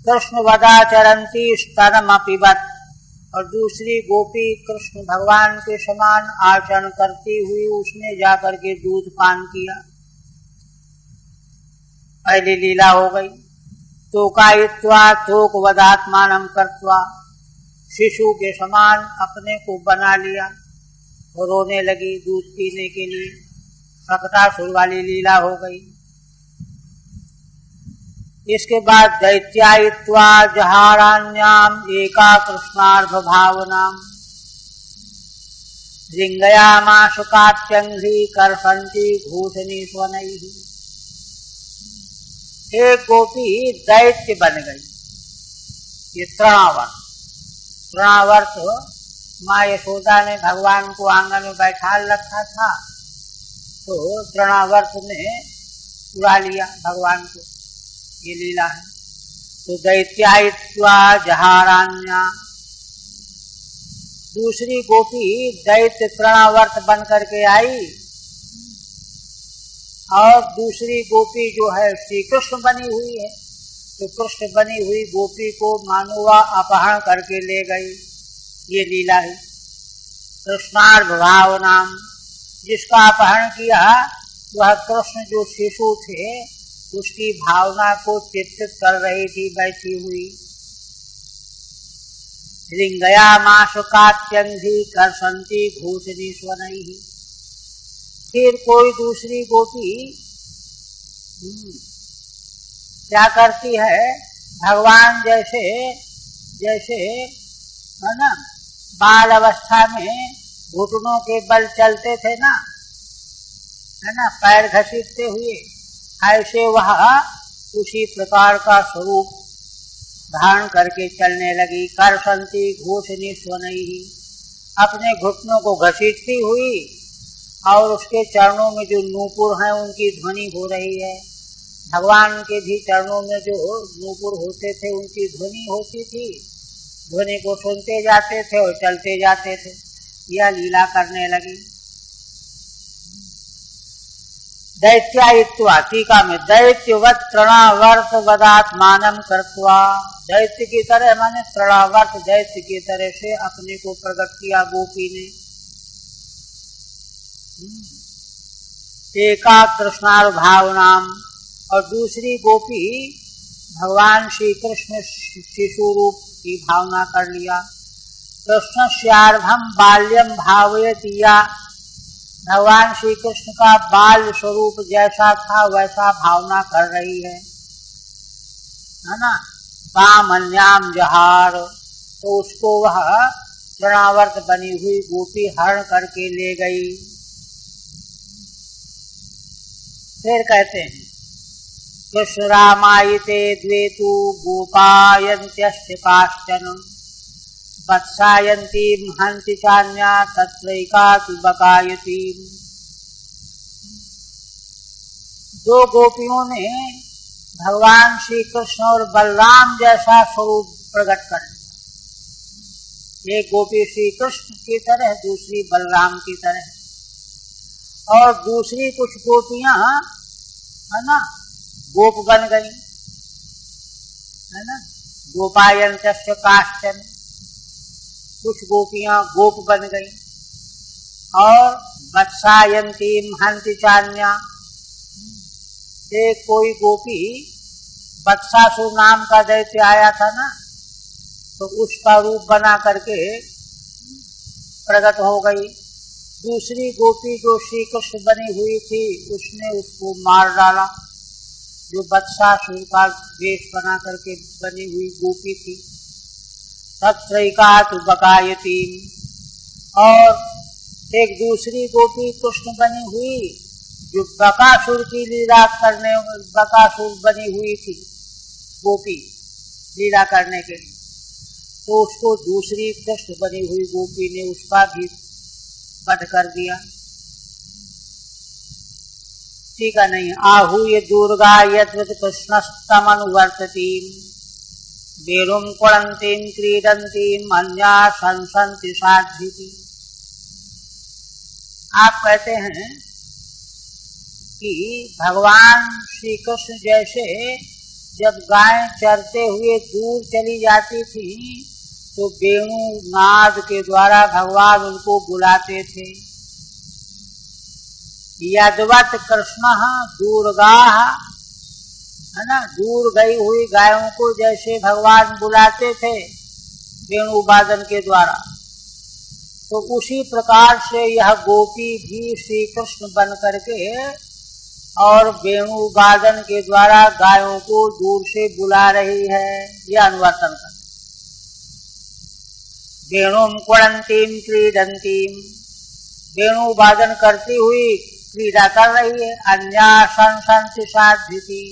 कृष्ण वदाचरन्ती स्तनमपिबत, और दूसरी गोपी कृष्ण भगवान के समान आचरण करती हुई उसने जाकर के दूध पान किया। पहली लीला हो गई। तोकायित्वा तोक वदात्मानं कृत्वा, शिशु के समान अपने को बना लिया और रोने लगी दूध पीने के लिए। सकटासुर वाली लीला हो गई। इसके बाद दैत्यायित्वा जहारान्याम एका कृष्णार्ध भावनाम, रिंगयामाशु काप्यंघ्रि कर्षन्ति भूषणी स्वनैः, एक गोपी दैत्य बन गई। ये तृणावर्त, तृणावर्त माँ यशोदा ने भगवान को आंगन में बैठा रखा था, तो तृणावर्त ने उड़ा लिया भगवान को, ये लीला है। तो दैत्यायित्वा जहारान्या, दूसरी गोपी दैत्य तृणावर्त बन करके आई, और दूसरी गोपी जो है श्री कृष्ण बनी हुई है, तो कृष्ण बनी हुई गोपी को मानवा अपहरण करके ले गई, ये लीला है। कृष्णार्ध भावनाम, जिसका अपहरण किया वह कृष्ण जो शिशु थे उसकी भावना को चित्रित कर रही थी बैठी हुई। लिंगया माशुकात्यंधी कर्षंती घूसनी स्वनैहि। फिर कोई दूसरी गोपी क्या करती है, भगवान जैसे जैसे है ना बाल अवस्था में घुटनों के बल चलते थे ना, है ना, पैर घसीटते हुए, ऐसे वह उसी प्रकार का स्वरूप धारण करके चलने लगी। कर्षंती घूसनी स्वनैहि, अपने घुटनों को घसीटती हुई और उसके चरणों में जो नूपुर हैं उनकी ध्वनि हो रही है। भगवान के भी चरणों में जो नूपुर होते थे उनकी ध्वनि होती थी, ध्वनि को सुनते जाते थे और चलते जाते थे। यह लीला करने लगी। दैत्यायित्वा, टीका में दैत्यवत तृणावर्त वदात्मानं कृत्वा, दैत्य की तरह माने तृणावर्त दैत्य की तरह से अपने को प्रकट किया गोपी ने। एका कृष्णार भावनाम, और दूसरी गोपी भगवान श्री कृष्ण शिशु रूप की भावना कर लिया। कृष्णस्यार्धम बाल्यम भावयतिया, भगवान श्री कृष्ण का बाल स्वरूप जैसा था वैसा भावना कर रही है ना। कामन्याम जहार, तो उसको वह तृणावर्त बनी हुई गोपी हरण करके ले गई। फिर कहते हैं कृष्ण रामायिते द्वे तु गोपायन्त्यश्च काश्चन वत्सायन्तीं हन्ति चान्या तत्रैका तु बकायतीम्। दो गोपियों ने भगवान श्री कृष्ण और बलराम जैसा स्वरूप प्रकट कर दिया। एक गोपी श्री कृष्ण की तरह, दूसरी बलराम की तरह, और दूसरी कुछ गोपियां है ना गोप बन गई, है ना। गोपायन्तश्च काश्चन, कुछ गोपियां गोप बन गई, और वत्सायन्तीं हन्ति चान्या, एक कोई गोपी वत्सासुर नाम का दैत्य आया था ना, तो उसका रूप बना करके प्रकट हो गई। दूसरी गोपी जो श्री कृष्ण बनी हुई थी उसने उसको मार डाला, जो वत्सासुर का वेश बना करके बनी हुई गोपी थी। तत्रैका तु बकायतीम, और एक दूसरी गोपी कृष्ण बनी हुई जो बकासुर की लीला करने, बकासुर बनी हुई थी गोपी लीला करने के लिए, तो उसको दूसरी कृष्ण बनी हुई गोपी ने उसका भी वध कर दिया। ठीक है नहीं। आहूय दुर्गा यद्वत् कृष्णस्तमनुवर्ततीं वेणुं कुरन्तीं क्रीडन्तीं अन्या संसन्ति साध्विति। आप कहते हैं कि भगवान श्री कृष्ण जैसे जब गायें चरते हुए दूर चली जाती थी तो वेणु नाद के द्वारा भगवान उनको बुलाते थे। यद्वत् कृष्ण दूरगा, है ना, दूर गई हुई गायों को जैसे भगवान बुलाते थे वेणु वादन के द्वारा, तो उसी प्रकार से यह गोपी भी श्री कृष्ण बन करके और वेणु वादन के द्वारा गायों को दूर से बुला रही है। यह अनुवर्तन कर वेणुं कुरन्तीं क्रीडन्तीं, वेणु वादन करती हुई क्रीड़ा कर रही है। अन्या संसन्ति साध्विति,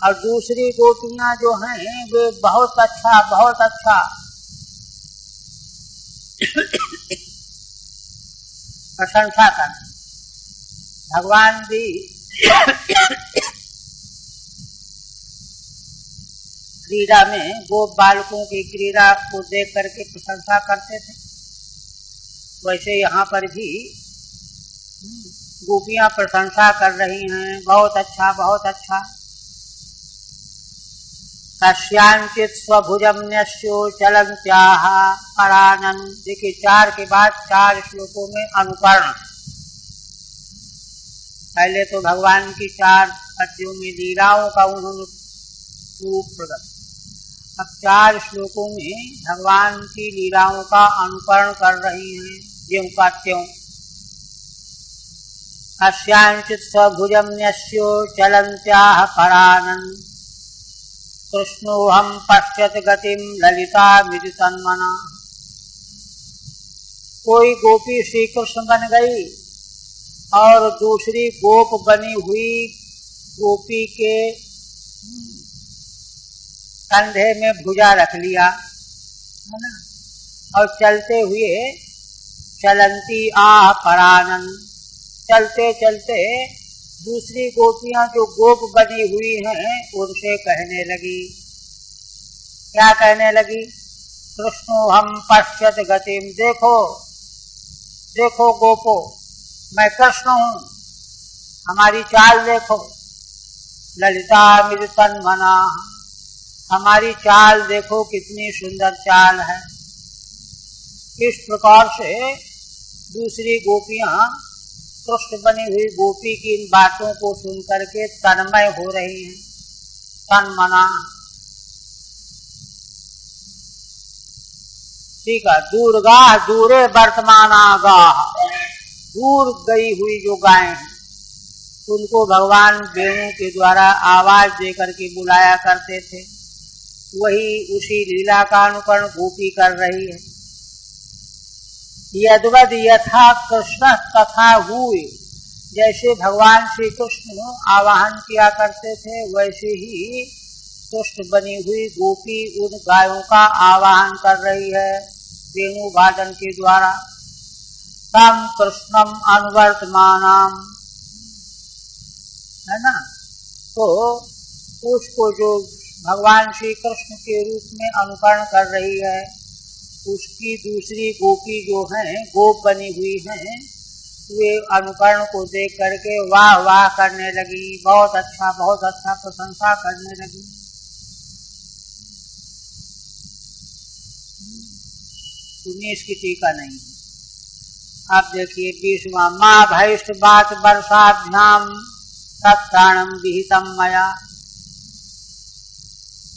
और दूसरी गोपियां जो हैं वे बहुत अच्छा प्रशंसा कर। भगवान भी क्रीड़ा में गोप बालकों की क्रीड़ा को देख करके प्रशंसा करते थे, वैसे यहाँ पर भी गोपियां प्रशंसा कर रही हैं, बहुत अच्छा बहुत अच्छा। कस्यांचित् स्वभुजं न्यस्यो चलन्त्याः परानन्। देखिए 4 के बाद 4 श्लोकों में अनुकरण। पहले तो भगवान की 4 पद्यों में लीलाओं का उन्होंने रूप प्रकट, अब 4 श्लोकों में भगवान की लीलाओं का अनुकरण कर रही हैं ज्यों का त्यों। कस्यांचित् स्वभुजं न्यस्यो चलन्त्याः परानन् कृष्णोऽहं पश्यत गतिं ललितामिति तन्मना। कोई गोपी श्री कृष्ण बन गई और दूसरी गोप बनी हुई गोपी के कंधे में भुजा रख लिया, है ना, और चलते हुए चलंती आह परानन, चलते चलते दूसरी गोपियां जो गोप बनी हुई हैं उनसे कहने लगी। क्या कहने लगी? कृष्णो हम पश्यत गतिम, देखो देखो गोपो, मैं कृष्ण हूँ, हमारी चाल देखो। ललिता मिद तन्मना, हमारी चाल देखो कितनी सुंदर चाल है। इस प्रकार से दूसरी गोपियां कृष्ण बनी हुई गोपी की इन बातों को सुन करके तन्मय हो रही हैं। तन्मना, ठीक है। दूरगाह दूरे वर्तमानागाह, दूर गई हुई जो गायें हैं उनको भगवान वेणु के द्वारा आवाज देकर के बुलाया करते थे, वही उसी लीला का अनुकरण गोपी कर रही है। यद्वद यथा कृष्ण तथा हुए, जैसे भगवान श्री कृष्ण आवाहन किया करते थे वैसे ही कृष्ण बनी हुई गोपी उन गायों का आवाहन कर रही है वेणु वादन के द्वारा। तम कृष्णम अनुवर्तमानम, है ना, तो उसको जो भगवान श्री कृष्ण के रूप में अनुकरण कर रही है उसकी दूसरी गोपी जो हैं गोप बनी हुई हैं वे अनुकरण को देख करके वाह वाह करने लगी, बहुत अच्छा प्रशंसा करने लगी। 19 की टीका नहीं। अब देखिए 20वां। माँ भैष्ट बात वर्षाभ्याम तत्प्राणम विहितम मया,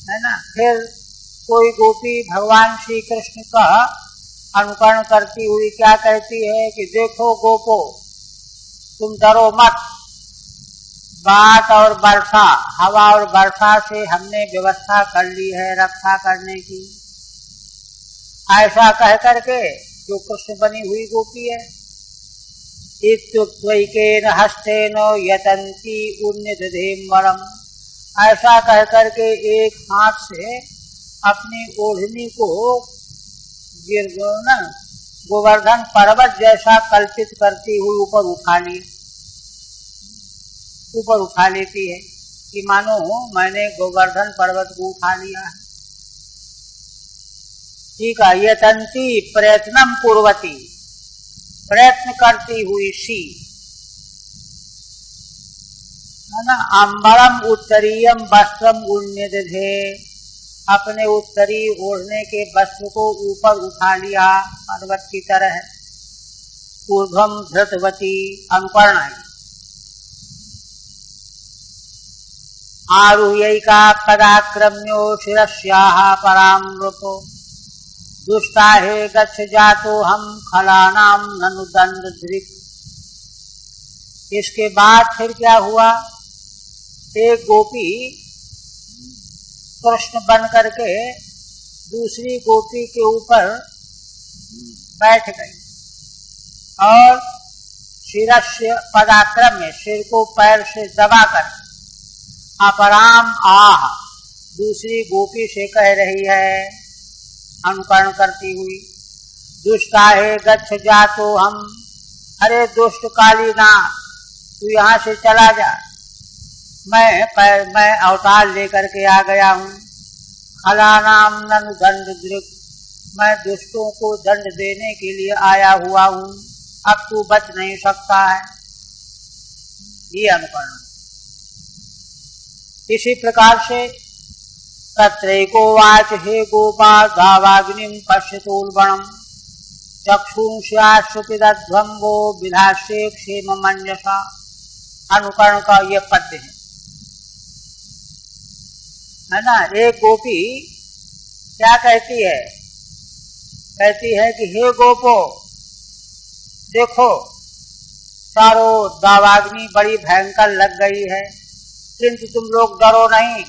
है ना। फिर कोई गोपी भगवान श्री कृष्ण का अनुकरण करती हुई क्या कहती है कि देखो गोपो, तुम डरो मत, बात और वर्षा, हवा और वर्षा से हमने व्यवस्था कर ली है रक्षा करने की। ऐसा कह करके जो कृष्ण बनी हुई गोपी है, इत्युक्त्वैकेन हस्तेन यतन्ती उन्निदधेम्बरम, ऐसा कह करके एक हाथ से अपनी ओढ़नी को गोवर्धन पर्वत जैसा कल्पित करती हुई ऊपर उठा लेती है कि मानो मैंने गोवर्धन पर्वत को उठा लिया है। ठीक है। यतन्ती प्रयत्नम कुर्वती, प्रयत्न करती हुई सी, है ना। अंबरम उत्तरीयम वस्त्रम उन्निदधे, अपने उत्तरी ओढ़ने के वस्त्र को ऊपर उठा लिया पर्वत की तरह। ऊर्ध्वम धृतवती, अनुकरण है। आरुह्यैका पदाक्रम्यो शिरस्याः परामृतो दुष्टाहे गच्छ जातो हम खलानाम ननु दंड धृक। इसके बाद फिर क्या हुआ? एक गोपी कृष्ण बन करके दूसरी गोपी के ऊपर बैठ गई और शिरस्य पदाक्रम में, सिर को पैर से दबाकर अपराम आह, दूसरी गोपी से कह रही है अनुकरण करती हुई, दुष्टाहे गच्छ जातो हम, अरे दुष्ट कालीना तू यहाँ से चला जा, मैं अवतार लेकर के आ गया हूँ। खलानाम ननु दंड दृक, मैं दुष्टों को दंड देने के लिए आया हुआ हूँ, अब तू बच नहीं सकता है। ये अनुकरण। इसी प्रकार से तत्रैकोवाच हे गोपा गावाग्निं पश्यतोर्वणम् चक्षुंस्याश्रुतिदध्वम्बो विधास्ये क्षेममन्यसा। अनुकरण का ये पद्य है ना। एक गोपी क्या कहती है? कहती है कि हे गोपो देखो चारों दावाग्नि बड़ी भयंकर लग गई है, किंतु तुम लोग डरो नहीं।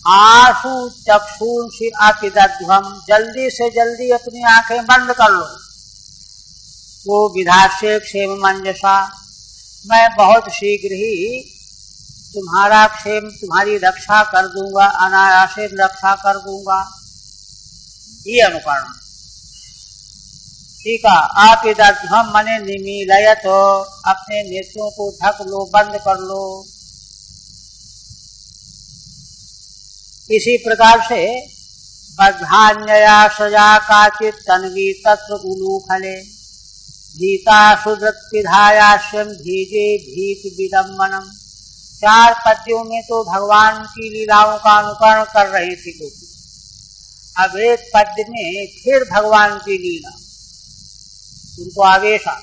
आशु चक्षुंषि आपिदध्वम, जल्दी से जल्दी अपनी आंखें बंद कर लो। वो विधास्ये क्षेम मंजसा, मैं बहुत शीघ्र ही तुम्हारा क्षेम तुम्हारी रक्षा कर दूंगा, अनायासे रक्षा कर दूंगा। ये अनुकरण। ठीक है। आपिदध्वम मने निमीलयत, अपने नेत्रों को ढक लो, बंद कर लो। इसी प्रकार से बद्धान्यया सजा काचित तन्वी तत्र उलूखले भीता सुदृत्पिधायास्यं भीजे भीत विडम्बनम। 4 पद्यों में तो भगवान की लीलाओं का अनुकरण कर रही थी गोपी। अब एक पद्य में फिर भगवान की लीला, उनको आवेश आ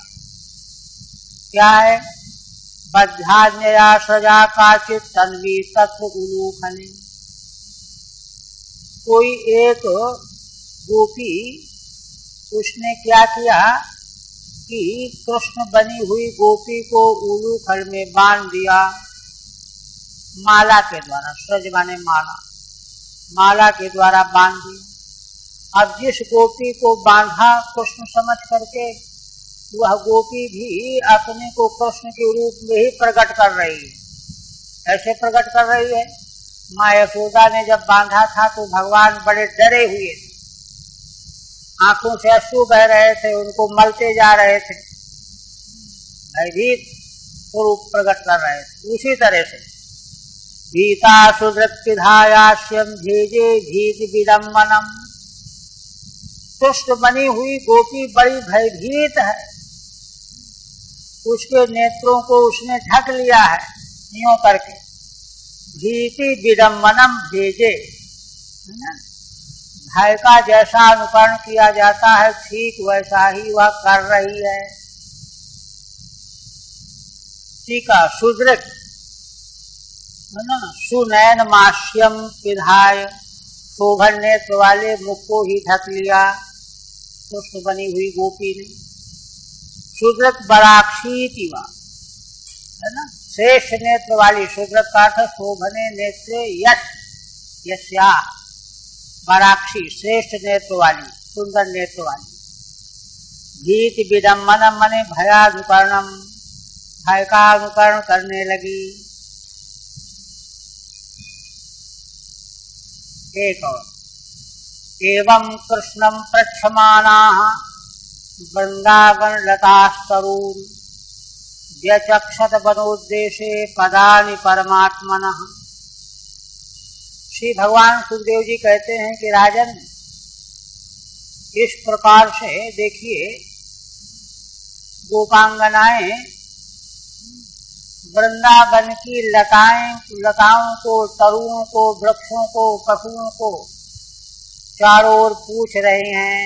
क्या है? बद्धान्यया सजा काचित तन्वी तत्र उलूखले। कोई एक गोपी उसने क्या किया कि कृष्ण बनी हुई गोपी को उलूखल में बांध दिया माला के द्वारा। सज माने माला, माला के द्वारा बांध दिया। अब जिस गोपी को बांधा कृष्ण समझ करके, वह गोपी भी अपने को कृष्ण के रूप में ही प्रकट कर रही है। ऐसे प्रकट कर रही है। माँ यशोदा ने जब बांधा था तो भगवान बड़े डरे हुए थे, आंखों से अश्रु बह रहे थे, उनको मलते जा रहे थे, भयभीत स्वरूप प्रकट कर रहे थे। उसी तरह से भीता सुदृत्पिधायास्यं भेजे भीत विडम्बनम, कृष्ण बनी हुई गोपी बड़ी भयभीत है, उसके नेत्रों को उसने ढक लिया है यूं करके। भीति विडम्बनम भेजे, भय का जैसा अनुकरण किया जाता है ठीक वैसा ही वह कर रही है। ठीक है। सुदृत है ना, सुनैन मास्यम पिधाय, शोभन नेत्र वाले मुख को ही ढक लिया कृष्ण बनी हुई गोपी ने। सुदृत बराक्षी तिवा, है ना, श्रेष्ठ नेत्र वाली। सुदृत का अर्थ शोभने नेत्रे यश, यस्या, बराक्षी श्रेष्ठ नेत्र वाली, सुंदर नेत्र वाली। भीत विडम्बनम मने भयानुकरणम, भय का अनुकरण करने लगी। एक और, एवं कृष्णं प्रक्षमाणाः वृंदावन लतास्तरून् व्यचक्षत वनोद्देशे पदानि परमात्मनः। श्री भगवान सुखदेव जी कहते हैं कि राजन, इस प्रकार से देखिए गोपांगनाएं वृंदावन की लताओं को, तरुओं को, वृक्षों को, पशुओं को चारों ओर पूछ रहे हैं,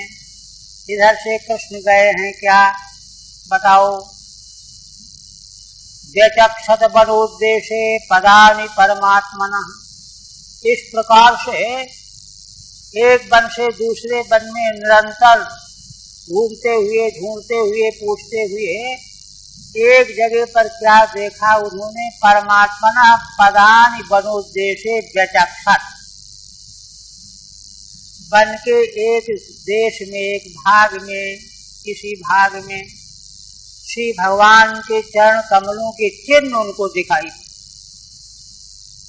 इधर से कृष्ण गए हैं क्या, बताओ। व्यचक्षत वनोद्देशे पदानि परमात्मनः। इस प्रकार से एक वन से दूसरे वन में निरंतर घूमते हुए, ढूंढते हुए, पूछते हुए एक जगह पर क्या देखा उन्होंने, परमात्मना पदानि वनोद्देशे व्यचक्षत। वन के एक देश में, एक भाग में, किसी भाग में श्री भगवान के चरण कमलों के चिन्ह उनको दिखाई।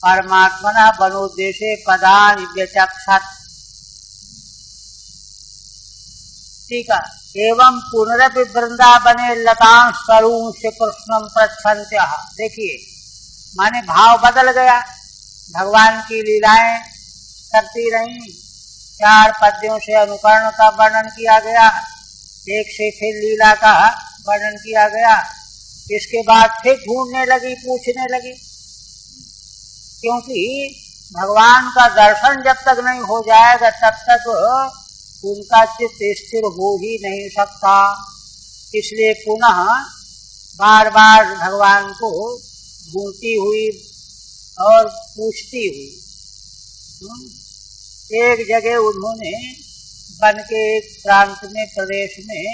परमात्मना वनोद्देशे पदानि व्यचक्षत। ठीक है। एवं पुनरपि वृंदावने लतां सरूंश्च कृष्णं प्रच्छन्त्यः। देखिए, माने भाव बदल गया, भगवान की लीलाएं करती रही। 4 पद्यों से अनुकरण का वर्णन किया गया, एक से फिर लीला का वर्णन किया गया। इसके बाद फिर ढूंढने लगी, पूछने लगी, क्योंकि भगवान का दर्शन जब तक नहीं हो जाएगा तब तक उनका चित्त स्थिर हो ही नहीं सकता। इसलिए पुनः बार बार भगवान को ढूंढती हुई और पूछती हुई एक जगह उन्होंने वन के एक प्रांत में प्रदेश में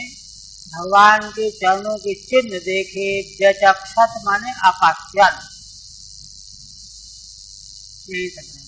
भगवान के चरणों के चिन्ह देखे। व्यचक्षत माने अपश्यन, यही सब